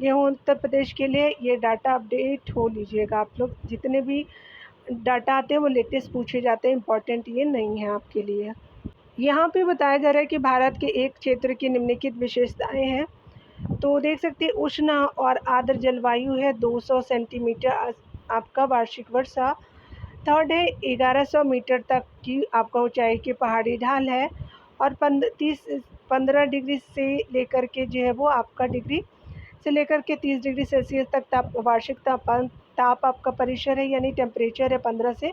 A: गेहूँ उत्तर प्रदेश के लिए ये डाटा अपडेट हो लीजिएगा आप लोग। जितने भी डाटा आते हैं वो लेटेस्ट पूछे जाते हैं, इम्पॉर्टेंट ये नहीं है आपके लिए। यहाँ पे बताया जा रहा है कि भारत के एक क्षेत्र की निम्नलिखित विशेषताएं हैं। तो देख सकते हैं उष्ण और आर्द्र जलवायु है, 200 सेंटीमीटर आपका वार्षिक वर्षा। थर्ड है 1100 मीटर तक की आपका ऊंचाई की पहाड़ी ढाल है, और 15 डिग्री से लेकर के जो है वो आपका डिग्री से लेकर के 30 डिग्री सेल्सियस तक वार्षिक ताप आपका परिसर है, यानी टेम्परेचर है 15 से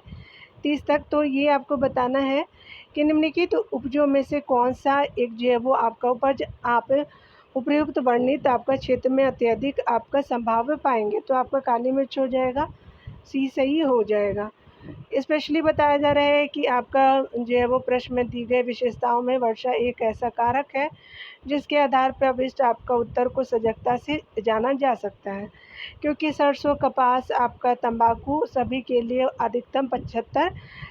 A: 30 तक। तो ये आपको बताना है कि निम्नलिखित उपजों में से कौन सा एक जो है वो आपका उपज आप उपयुक्त वर्णित आपका क्षेत्र में अत्यधिक आपका संभाव्य पाएंगे। तो आपका काली मिर्च हो जाएगा, सी सही हो जाएगा। स्पेशली बताया जा रहा है कि आपका जो है वो प्रश्न में दी गई विशेषताओं में वर्षा एक ऐसा कारक है जिसके आधार पर अभिष्ट आपका उत्तर को सजगता से जाना जा सकता है, क्योंकि सरसों, कपास, आपका तंबाकू सभी के लिए अधिकतम 75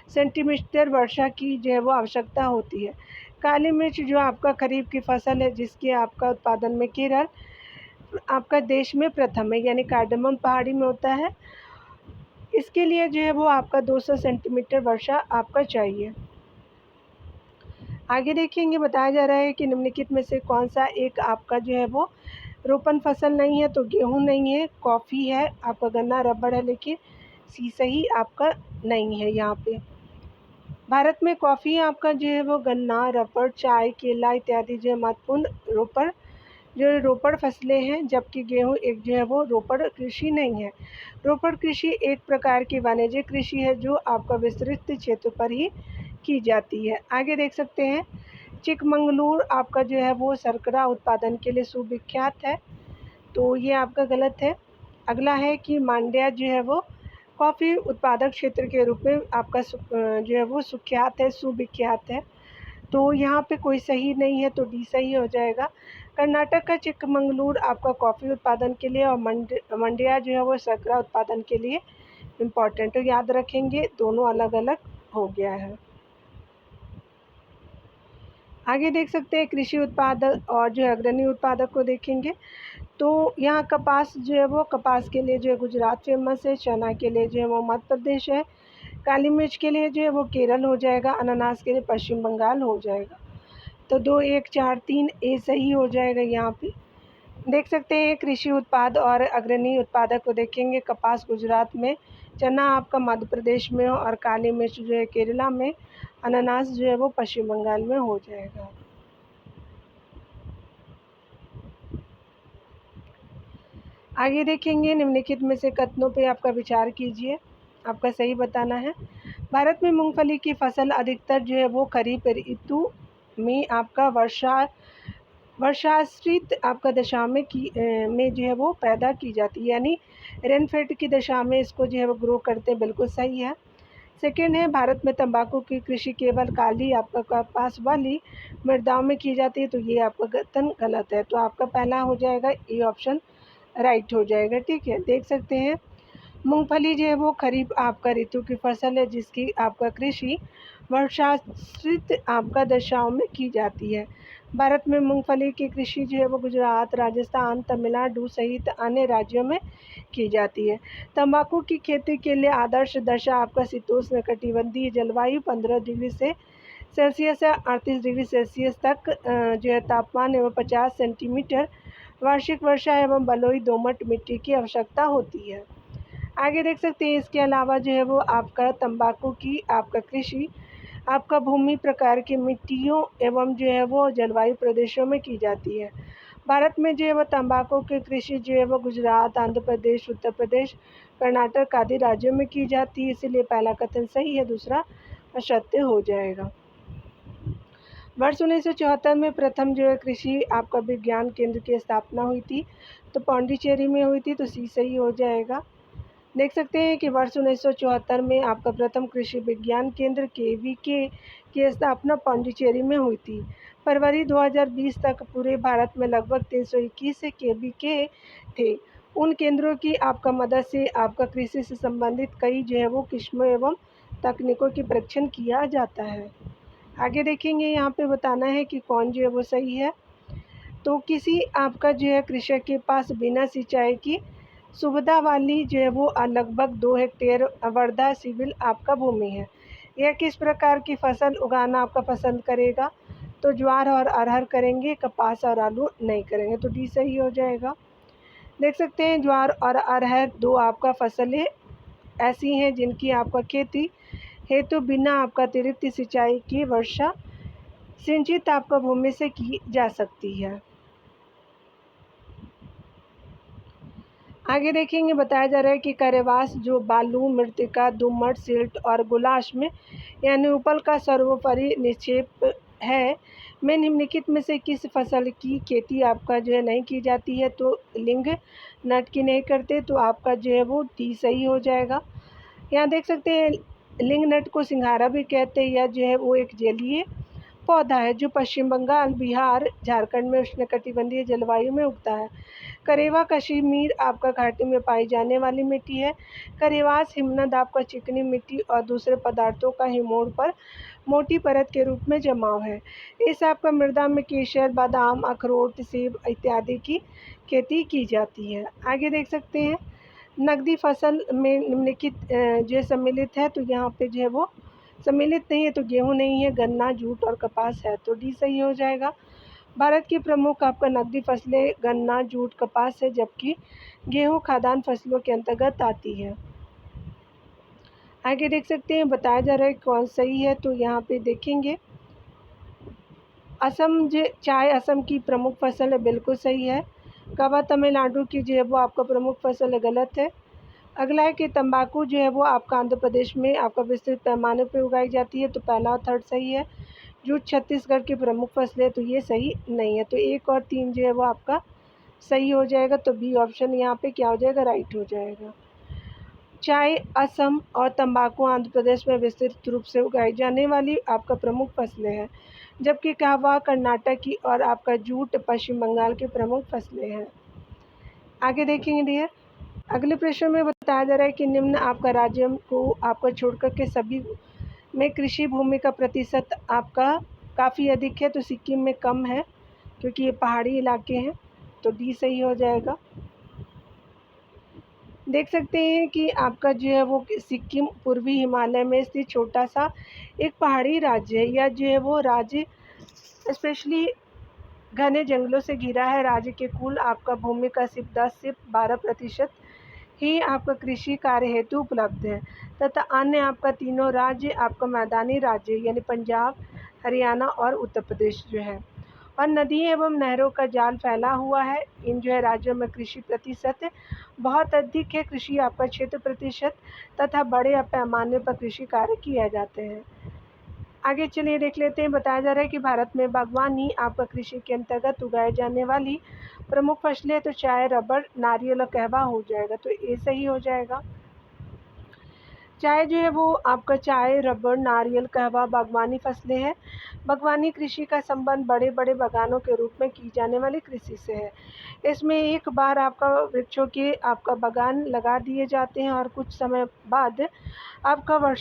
A: सेंटीमीटर वर्षा की जो है वो आवश्यकता होती है। काली मिर्च जो आपका खरीफ की फसल है, जिसके आपका उत्पादन में केरल आपका देश में प्रथम है, यानी कार्डमम पहाड़ी में होता है। इसके लिए जो है वो आपका 200 सेंटीमीटर वर्षा आपका चाहिए। आगे देखेंगे बताया जा रहा है कि निम्नलिखित में से कौन सा एक आपका जो है वो रोपण फसल नहीं है। तो गेहूँ नहीं है, कॉफ़ी है, आपका गन्ना, रबड़ है, लेकिन सी सही आपका नहीं है। यहाँ पे भारत में कॉफ़ी आपका जो है वो गन्ना, रबड़, चाय, केला इत्यादि जो है महत्वपूर्ण रोपड़ फसलें हैं, जबकि गेहूँ एक जो है वो रोपड़ कृषि नहीं है। रोपड़ कृषि एक प्रकार की वाणिज्यिक कृषि है जो आपका विस्तृत क्षेत्र पर ही की जाती है। आगे देख सकते हैं चिकमंगलूर आपका जो है वो शर्करा उत्पादन के लिए सुविख्यात है, तो ये आपका गलत है। अगला है कि मांड्या जो है वो कॉफ़ी उत्पादक क्षेत्र के रूप में आपका जो है वो सुख्यात है, सुविख्यात है, तो यहाँ पे कोई सही नहीं है, तो डी सही हो जाएगा। कर्नाटक का चिकमंगलूर आपका कॉफ़ी उत्पादन के लिए और मंड्या जो है वो शर्करा उत्पादन के लिए इम्पॉर्टेंट है, याद रखेंगे दोनों अलग अलग हो गया है। आगे देख सकते हैं कृषि उत्पादक और जो अग्रणी उत्पादक को देखेंगे। तो यहाँ कपास जो है वो कपास के लिए जो है गुजरात फेमस है, चना के लिए जो है वो मध्य प्रदेश है, काली मिर्च के लिए जो है वो केरल हो जाएगा, अनानास के लिए पश्चिम बंगाल हो जाएगा। तो 2 1 4 3 ए सही हो जाएगा। यहाँ पे देख सकते हैं कृषि उत्पाद और अग्रणी उत्पादक को देखेंगे। कपास गुजरात में, चना आपका मध्य प्रदेश में और काली मिर्च जो है केरला में, अनानास जो है वो पश्चिम बंगाल में हो जाएगा। आगे देखेंगे निम्नलिखित में से कथनों पे आपका विचार कीजिए, आपका सही बताना है। भारत में मूंगफली की फसल अधिकतर जो है वो खरीफ ऋतु में आपका वर्षाश्रित आपका दशा में में जो है वो पैदा की जाती है, यानी रेनफेड की दशा में इसको जो है वो ग्रो करते हैं, बिल्कुल सही है। सेकेंड है, भारत में तंबाकू की कृषि केवल काली आपका कपास वाली मृदाओं में की जाती है, तो ये आपका कथन गलत है। तो आपका पहला हो जाएगा ए ऑप्शन राइट हो जाएगा। ठीक है, देख सकते हैं मूंगफली जो है वो खरीफ आपका ऋतु की फसल है, जिसकी आपका कृषि वर्षाश्रित आपका दशाओं में की जाती है। भारत में मूंगफली की कृषि जो है वो गुजरात, राजस्थान, तमिलनाडु सहित अन्य राज्यों में की जाती है। तंबाकू की खेती के लिए आदर्श दशा आपका शीतोष्ण कटिबंधीय जलवायु 15 डिग्री से सेल्सियस से 38 डिग्री सेल्सियस तक जो है तापमान एवं 50 सेंटीमीटर वार्षिक वर्षा एवं बलुई दोमट मिट्टी की आवश्यकता होती है। आगे देख सकते हैं, इसके अलावा जो है वो आपका तंबाकू की आपका कृषि आपका भूमि प्रकार की मिट्टियों एवं जो है वो जलवायु प्रदेशों में की जाती है। भारत में जो है वो तंबाकू की कृषि जो है वो गुजरात, आंध्र प्रदेश, उत्तर प्रदेश, कर्नाटक आदि राज्यों में की जाती है, इसीलिए पहला कथन सही है, दूसरा असत्य हो जाएगा। वर्ष 1974 में प्रथम जो है कृषि आपका विज्ञान केंद्र की स्थापना हुई थी, तो पौंडीचेरी में हुई थी, तो सी सही हो जाएगा। देख सकते हैं कि वर्ष 1974 में आपका प्रथम कृषि विज्ञान केंद्र केवीके की स्थापना पौंडीचेरी में हुई थी। फरवरी 2020 तक पूरे भारत में लगभग 321 केवीके थे। उन केंद्रों की आपका मदद से आपका कृषि से संबंधित कई जो है वो किस्मों एवं तकनीकों की परीक्षण किया जाता है। आगे देखेंगे, यहाँ पे बताना है कि कौन जो है वो सही है। तो किसी आपका जो है कृषक के पास बिना सिंचाई की सुविधा वाली जो है वो लगभग 2 हेक्टेयर वर्धा सिविल आपका भूमि है। यह किस प्रकार की फसल उगाना आपका पसंद करेगा? तो ज्वार और अरहर करेंगे, कपास और आलू नहीं करेंगे, तो डी सही हो जाएगा। देख सकते हैं ज्वार और अरहर दो आपका फसलें ऐसी हैं जिनकी आपका खेती हेतु बिना आपका अतिरिक्त सिंचाई की वर्षा सिंचित आपका भूमि से की जा सकती है। आगे देखेंगे, बताया जा रहा है कि करेवास जो बालू, मृतिका, दोमट, सिल्ट और गुलाश में यानी उपल का सर्वोपरि निक्षेप है, में निम्नलिखित में से किस फसल की खेती आपका जो है नहीं की जाती है? तो लिंग नट की नहीं करते, तो आपका जो है वो डी सही हो जाएगा। यहाँ देख सकते हैं लिंग नट को सिंघारा भी कहते हैं, या जो है वो एक जलीय पौधा है जो पश्चिम बंगाल, बिहार, झारखंड में उष्णकटिबंधीय जलवायु में उगता है। करेवा कश्मीर आपका घाटी में पाई जाने वाली मिट्टी है। करेवास हिमनद आपका चिकनी मिट्टी और दूसरे पदार्थों का हिमोड़ पर मोटी परत के रूप में जमाव है। इस आपका मृदा में केसर, बादाम, अखरोट, सेब इत्यादि की खेती की जाती है। आगे देख सकते हैं नकदी फसल में निम्नलिखित जो सम्मिलित है, तो यहाँ पे जो है वो सम्मिलित नहीं है, तो गेहूँ नहीं है, गन्ना, जूट और कपास है, तो डी सही हो जाएगा। भारत की प्रमुख आपका नकदी फसलें गन्ना, जूट, कपास है, जबकि गेहूँ खाद्यान्न फसलों के अंतर्गत आती है। आगे देख सकते हैं बताया जा रहा है कौन सही है, तो यहाँ पे देखेंगे असम जो चाय असम की प्रमुख फसल है, बिल्कुल सही है। कहवा तमिलनाडु की जो है वो आपका प्रमुख फसल है, गलत है। अगला है कि तंबाकू जो है वो आपका आंध्र प्रदेश में आपका विस्तृत पैमाने पर उगाई जाती है, तो पहला और थर्ड सही है। जूट छत्तीसगढ़ की प्रमुख फसलें, तो ये सही नहीं है, तो 1 और 3 जो है वो आपका सही हो जाएगा, तो बी ऑप्शन यहाँ पे क्या हो जाएगा? राइट हो जाएगा। चाय असम और तंबाकू आंध्र प्रदेश में विस्तृत रूप से उगाई जाने वाली आपका प्रमुख फसलें हैं, जबकि कहवा कर्नाटक की और आपका जूट पश्चिम बंगाल की प्रमुख फसलें हैं। आगे देखेंगे डियर, अगले प्रश्न में बताया जा रहा है कि निम्न आपका राज्य को आपका छोड़कर के सभी में कृषि भूमि का प्रतिशत आपका काफ़ी अधिक है, तो सिक्किम में कम है क्योंकि ये पहाड़ी इलाके हैं, तो डी सही हो जाएगा। देख सकते हैं कि आपका जो है वो सिक्किम पूर्वी हिमालय में स्थित छोटा सा एक पहाड़ी राज्य है, या जो है वो राज्य स्पेशली घने जंगलों से घिरा है। राज्य के कुल आपका भूमि का सिर्फ 10 से 12% ही आपका कृषि कार्य हेतु उपलब्ध है, तथा अन्य आपका तीनों राज्य आपका मैदानी राज्य यानी पंजाब, हरियाणा और उत्तर प्रदेश जो है, और नदी एवं नहरों का जाल फैला हुआ है। इन जो है राज्यों में कृषि प्रतिशत बहुत अधिक है, कृषि आपका क्षेत्र प्रतिशत तथा बड़े पैमाने पर कृषि कार्य किए जाते हैं। आगे चलिए देख लेते हैं। बताया जा रहा है कि भारत में बागवानी आपका कृषि के अंतर्गत उगाए जाने वाली प्रमुख फसलें तो चाय, रबर, नारियल और कहवा हो जाएगा, तो ये सही हो जाएगा। चाय जो है वो आपका चाय, रबर, नारियल, कहवा बागवानी फसलें हैं। बागवानी कृषि का संबंध बड़े बड़े बागानों के रूप में की जाने वाली कृषि से है। इसमें एक बार आपका वृक्षों के आपका बागान लगा दिए जाते हैं और कुछ समय बाद आपका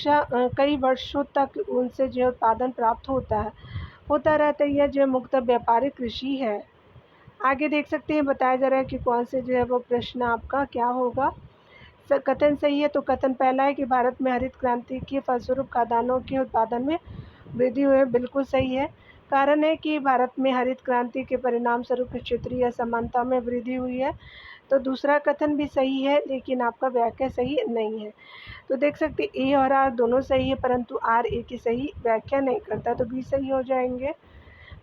A: कई वर्षों तक उनसे जो उत्पादन प्राप्त होता रहता है। यह जो मुक्त व्यापारिक कृषि है। आगे देख सकते हैं। बताया जा रहा है कि कौन से जो है वो प्रश्न आपका क्या होगा। कथन सही है, तो कथन पहला है कि भारत में हरित क्रांति के फलस्वरूप खाद्यान्नों के उत्पादन में वृद्धि हुई है, बिल्कुल सही है। कारण है कि भारत में हरित क्रांति के परिणाम स्वरूप क्षेत्रीय असमानता में वृद्धि हुई है, तो दूसरा कथन भी सही है, लेकिन आपका व्याख्या सही नहीं है। तो देख सकते ए और आर दोनों सही है, परंतु आर ए की सही व्याख्या नहीं करता, तो बी सही हो जाएंगे।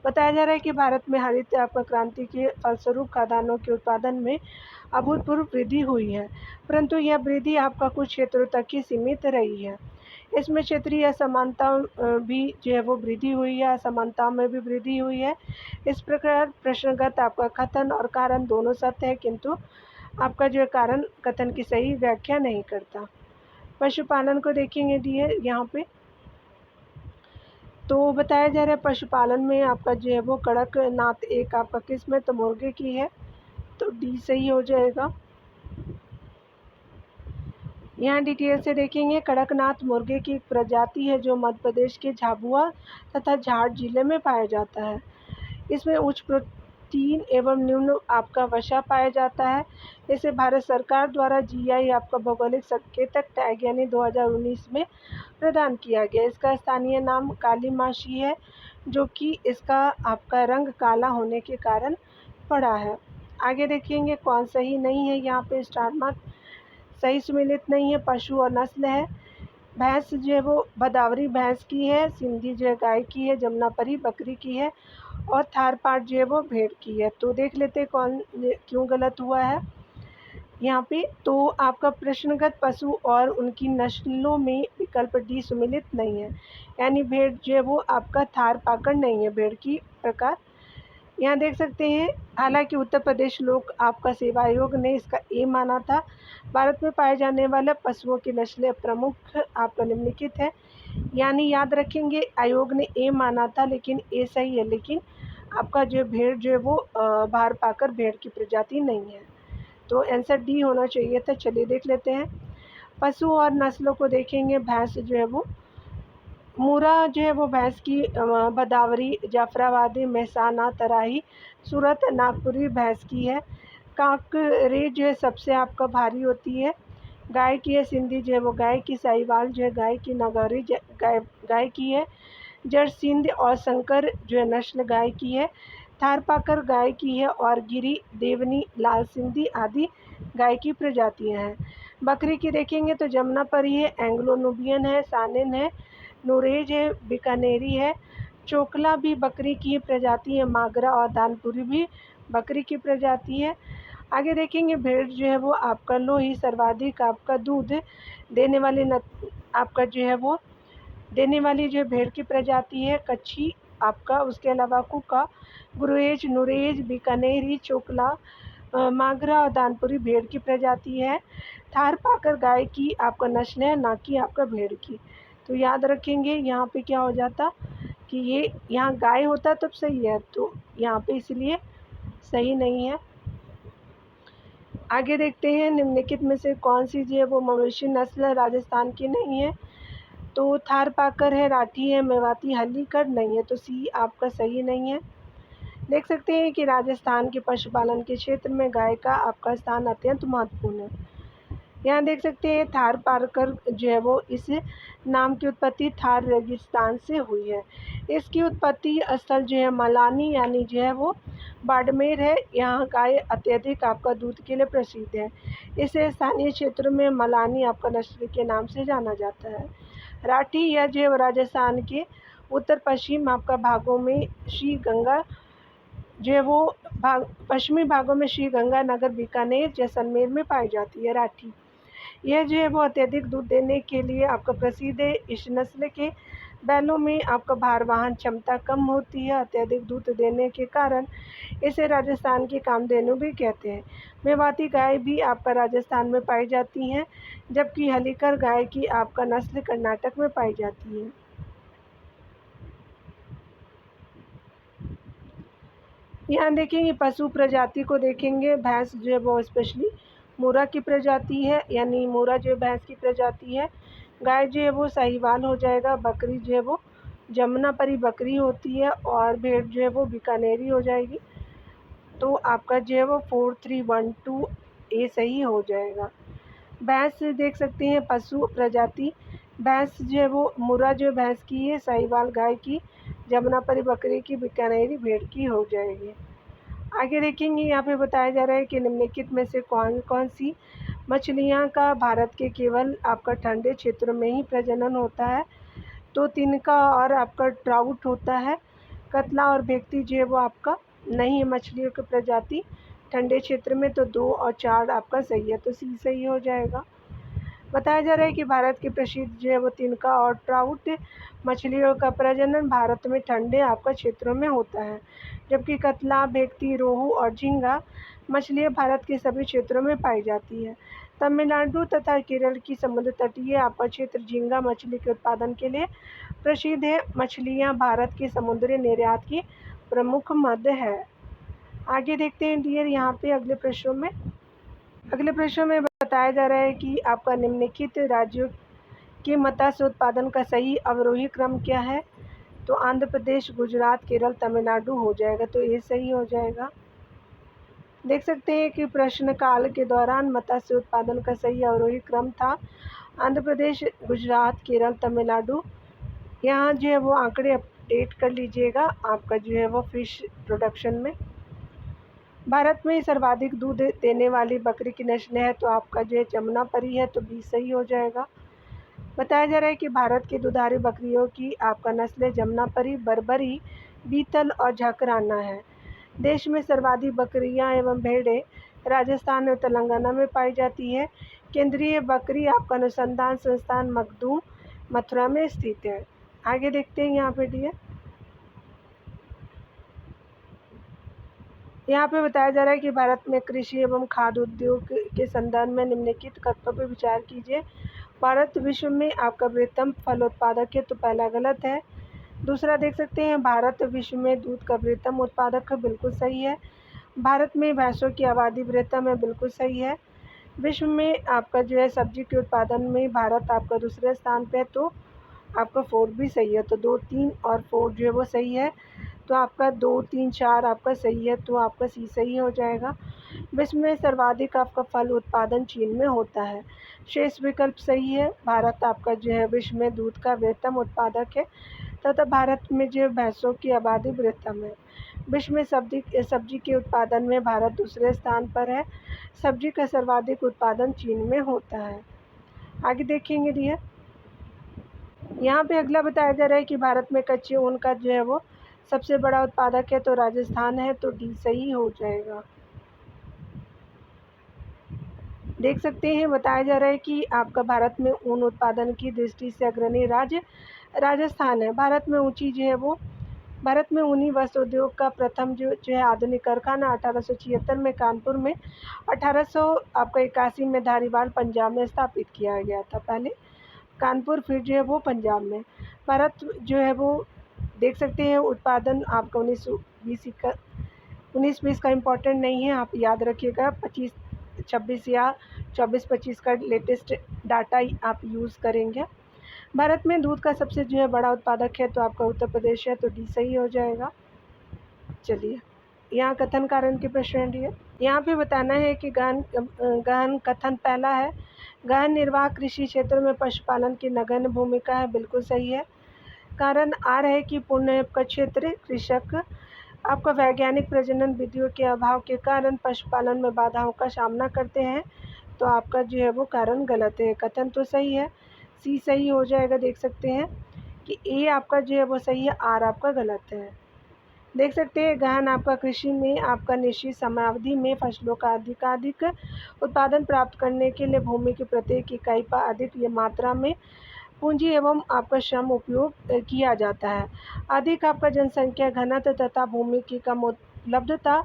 A: बताया जा रहा है कि भारत में हरित आपका क्रांति के फलस्वरूप खाद्यान्नों के उत्पादन में अभूतपूर्व वृद्धि हुई है, परंतु यह वृद्धि आपका कुछ क्षेत्रों तक ही सीमित रही है। इसमें क्षेत्रीय असमानता भी जो है वो वृद्धि हुई है, असमानता में भी वृद्धि हुई है। इस प्रकार प्रश्नगत आपका कथन और कारण दोनों सत्य है, किंतु आपका जो कारण कथन की सही व्याख्या नहीं करता। पशुपालन को देखेंगे दिए यहाँ पे, तो बताया जा रहा है पशुपालन में आपका जो है वो कड़कनाथ एक आपका किस्म है, तो मुर्गे की है, तो डी सही हो जाएगा। यहाँ डिटेल से देखेंगे। कड़कनाथ मुर्गे की एक प्रजाति है जो मध्य प्रदेश के झाबुआ तथा झाड़ जिले में पाया जाता है। इसमें उच्च प्रोटीन एवं न्यून आपका वसा पाया जाता है। इसे भारत सरकार द्वारा जीआई आपका भौगोलिक संकेतक टैग यानी 2019 में प्रदान किया गया। इसका स्थानीय नाम काली माछी है, जो कि इसका आपका रंग काला होने के कारण पड़ा है। आगे देखेंगे कौन सही नहीं है। यहाँ पे स्टार मार्क सही सुमेलित नहीं है। पशु और नस्ल है। भैंस जो है वो भदावरी भैंस की है, सिंधी जो है गाय की है, जमुनापरी बकरी की है और थारपाट जो है वो भेड़ की है। तो देख लेते हैं कौन क्यों गलत हुआ है यहाँ पे। तो आपका प्रश्नगत पशु और उनकी नस्लों में विकल्प डी सुमेलित नहीं है, यानी भेड़ जो है वो आपका थारपाकड़ नहीं है भेड़ की प्रकार। यहाँ देख सकते हैं। हालांकि उत्तर प्रदेश लोक आपका सेवा आयोग ने इसका ए माना था। भारत में पाए जाने वाले पशुओं की नस्लें प्रमुख आपका निम्नलिखित है, यानी याद रखेंगे आयोग ने ए माना था, लेकिन ए सही है, लेकिन आपका जो भेड़ जो है वो भार पाकर भेड़ की प्रजाति नहीं है, तो आंसर डी होना चाहिए था। चलिए देख लेते हैं। पशु और नस्लों को देखेंगे। भैंस जो है वो मूरा जो है वो भैंस की भदावरी, जाफराबादी, मेहसाना, तराही, सूरत, नागपुरी भैंस की है। कांकरे जो है सबसे आपका भारी होती है। गाय की है सिंधी जो है वो गाय की, साहिवाल जो है गाय की, नागौरी गाय की है। जड़ सिंध और शंकर जो है नस्ल गाय की है। थारपाकर गाय की है और गिरी, देवनी, लाल सिंधी आदि गाय की प्रजातियां हैं। बकरी की देखेंगे तो जमुनापरी है, एंग्लो नुबियन है, सानिन है, नूरेज है, बीकानेरी है। चोकला भी बकरी की प्रजाति है। मागरा और दानपुरी भी बकरी की प्रजाति है। आगे देखेंगे भेड़ जो है वो आपका लोही, सर्वाधिक आपका दूध देने वाली आपका जो है वो देने वाली जो भेड़ की प्रजाति है। कच्छी आपका, उसके अलावा कुका, गुरेज, नुरेज, बीकानेरी, चोकला, मागरा और दानपुरी भेड़ की प्रजाति है। थारपाकर गाय की आपका नस्ल है, ना कि आपका भेड़ की। तो याद रखेंगे यहाँ पे क्या हो जाता कि ये यहाँ गाय होता तब सही है, तो यहाँ पे इसलिए सही नहीं है। आगे देखते हैं निम्नलिखित में से कौन सी जो है वो मवेशी नस्ल राजस्थान की नहीं है। तो थारपाकर है, राठी है, मेवाती, हल्लीकर नहीं है, तो सी आपका सही नहीं है। देख सकते हैं कि राजस्थान के पशुपालन के क्षेत्र में गाय का आपका स्थान अत्यंत महत्वपूर्ण है। यहाँ देख सकते हैं थारपाकर जो है वो इस नाम की उत्पत्ति थार रेगिस्तान से हुई है। इसकी उत्पत्ति स्थल जो है मलानी यानी जो है वो बाड़मेर है। यहाँ गाय अत्यधिक आपका दूध के लिए प्रसिद्ध है। इसे स्थानीय क्षेत्रों में मलानी आपका नस्ल के नाम से जाना जाता है। राठी या जो है राजस्थान के उत्तर पश्चिम आपका भागों में श्री गंगा जो है वो पश्चिमी भागों में श्री गंगानगर, बीकानेर, जैसलमेर में पाई जाती है राठी। यह जो है वो अत्यधिक दूध देने के लिए आपका प्रसिद्ध है। इस नस्ल के बैलों में आपका भार वहन क्षमता कम होती है। अत्यधिक दूध देने के कारण इसे राजस्थान की कामधेनु भी कहते हैं। मेवाती गाय भी आपका राजस्थान में पाई जाती हैं, जबकि हलीकर गाय की आपका नस्ल कर्नाटक में पाई जाती है। यहाँ देखेंगे पशु प्रजाति को देखेंगे। भैंस जो है वो स्पेशली मोरा की प्रजाति है, यानी मोरा जो है भैंस की प्रजाति है। गाय जो है वो साहिवाल हो जाएगा। बकरी जो है वो जमुनापरी बकरी होती है, और भेड़ जो है वो बीकानेरी हो जाएगी। तो आपका जो है वो 4312 ए सही हो जाएगा। भैंस देख सकते हैं पशु प्रजाति। भैंस जो है वो मुर्रा जो भैंस की है, साहिवाल गाय की, जमुनापरी बकरी की, बीकानेरी भेड़ की हो जाएगी। आगे देखेंगे यहाँ पे बताया जा रहा है कि निम्नलिखित में से कौन कौन सी मछलियाँ का भारत के केवल आपका ठंडे क्षेत्रों में ही प्रजनन होता है। तो तिनका और आपका ट्राउट होता है। कतला और भेक्ती जो है वो आपका नहीं है मछलियों की प्रजाति ठंडे क्षेत्र में। तो 2 और 4 आपका सही है, तो सी सही हो जाएगा। बताया जा रहा है कि भारत की प्रसिद्ध जो है वो तिनका और ट्राउट मछलियों का प्रजनन भारत में ठंडे आपका क्षेत्रों में होता है, जबकि कतला, भेक्ती, रोहू और झींगा मछलियाँ भारत के सभी क्षेत्रों में पाई जाती है। तमिलनाडु तथा केरल की समुद्र तटीय आपका क्षेत्र झींगा मछली के उत्पादन के लिए प्रसिद्ध है। मछलियाँ भारत के समुद्री निर्यात की प्रमुख मद है। आगे देखते हैं डियर यहाँ पे अगले प्रश्नों में बताया जा रहा है कि आपका निम्नलिखित राज्यों के मत्स्य उत्पादन का सही अवरोही क्रम क्या है। तो आंध्र प्रदेश, गुजरात, केरल, तमिलनाडु हो जाएगा, तो ये सही हो जाएगा। देख सकते हैं कि प्रश्न काल के दौरान मत्स्य उत्पादन का सही अवरोही क्रम था आंध्र प्रदेश, गुजरात, केरल, तमिलनाडु। यहाँ जो है वो आंकड़े अपडेट कर लीजिएगा आपका जो है वो फिश प्रोडक्शन में। भारत में सर्वाधिक दूध देने वाली बकरी की नस्ल है, तो आपका जो है जमुनापरी है, तो बी सही हो जाएगा। बताया जा रहा है कि भारत की दुधारू बकरियों की आपका नस्ल जमुनापरी, बर्बरी, बीतल और झकराना है। देश में सर्वाधिक बकरियां एवं भेड़ें राजस्थान और तेलंगाना में पाई जाती है। केंद्रीय बकरी आपका अनुसंधान संस्थान मखदूम, मथुरा में स्थित है। आगे देखते हैं यहाँ पे डियर। यहाँ पे बताया जा रहा है कि भारत में कृषि एवं खाद्य उद्योग के संदर्भ में निम्नलिखित कथनों पर विचार कीजिए। भारत विश्व में आपका वृहत्तम फल उत्पादक है, तो पहला गलत है। दूसरा देख सकते हैं भारत विश्व में दूध का वृहत्तम उत्पादक है, बिल्कुल सही है। भारत में भैंसों की आबादी वृहत्तम है, बिल्कुल सही है। विश्व में आपका जो है सब्जी के उत्पादन में भारत आपका दूसरे स्थान पे है, तो आपका 4 भी सही है। तो 2, 3 और 4 जो है वो सही है, तो आपका 2, 3, 4 आपका सही है, तो आपका सी सही हो जाएगा। विश्व में सर्वाधिक आपका फल उत्पादन चीन में होता है, शेष विकल्प सही है। भारत आपका जो है विश्व में दूध का वृहत्तम उत्पादक है तथा भारत में जो भैंसों की आबादी वृहत्तम है। विश्व में सब्जी के उत्पादन में भारत दूसरे स्थान पर है। सब्जी का सर्वाधिक उत्पादन चीन में होता है। आगे देखेंगे डियर। यहाँ पे अगला बताया जा रहा है कि भारत में कच्चे ऊन का जो है वो सबसे बड़ा उत्पादक है, तो राजस्थान है, तो डी सही हो जाएगा। देख सकते हैं बताया जा रहा है कि आपका भारत में ऊन उत्पादन की दृष्टि से अग्रणी राज्य राजस्थान है। भारत में ऊनी वस्त्र उद्योग का प्रथम जो है आधुनिक कारखाना 1876 में कानपुर में, 1881 में धारीवाल पंजाब में स्थापित किया गया था। पहले कानपुर, फिर जो है वो पंजाब में। भारत जो है वो देख सकते हैं उत्पादन आपका 19-20 का इम्पोर्टेंट नहीं है, आप याद रखिएगा। 25-26 या 24-25 का लेटेस्ट डाटा आप यूज़ करेंगे। भारत में दूध का सबसे जो है बड़ा उत्पादक है, तो आपका उत्तर प्रदेश है, तो डी सही हो जाएगा। चलिए यहाँ कथन कारण के प्रश्न है। यहाँ पे बताना है कि गहन कथन पहला है, गहन निर्वाह कृषि क्षेत्र में पशुपालन की नगण्य भूमिका है, बिल्कुल सही है। कारण आर है कि पूर्ण का क्षेत्र कृषक आपका वैज्ञानिक प्रजनन विधियों के अभाव के कारण पशुपालन में बाधाओं का सामना करते हैं, तो आपका जो है वो कारण गलत है। कथन तो सही है, सी सही हो जाएगा। देख सकते हैं कि ए आपका जो है वो सही है, आर आपका गलत है। देख सकते हैं गहन आपका कृषि में आपका निश्चित समयावधि में फसलों का अधिकाधिक उत्पादन प्राप्त करने के लिए भूमि की प्रत्येक इकाई पर अधिक मात्रा में पूंजी एवं आपका श्रम उपयोग किया जाता है। अधिक आपका जनसंख्या घनत्व तथा भूमि की कम उपलब्धता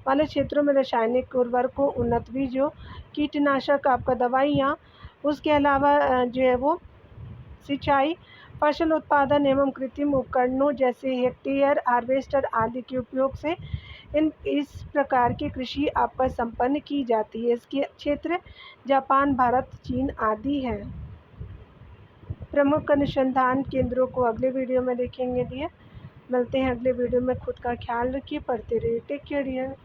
A: वाले क्षेत्रों में रासायनिक उर्वरकों, उन्नत बीजों, कीटनाशक, आपका दवाइयाँ, उसके अलावा जो है वो सिंचाई, फसल उत्पादन एवं कृत्रिम उपकरणों जैसे हेक्टेयर हार्वेस्टर आदि के उपयोग से इस प्रकार की कृषि आपका संपन्न की जाती है। इसके क्षेत्र जापान, भारत, चीन आदि हैं। प्रमुख अनुसंधान केंद्रों को अगले वीडियो में देखेंगे डियर। मिलते हैं अगले वीडियो में। खुद का ख्याल रखिए, पढ़ते रहिए। Take care dear.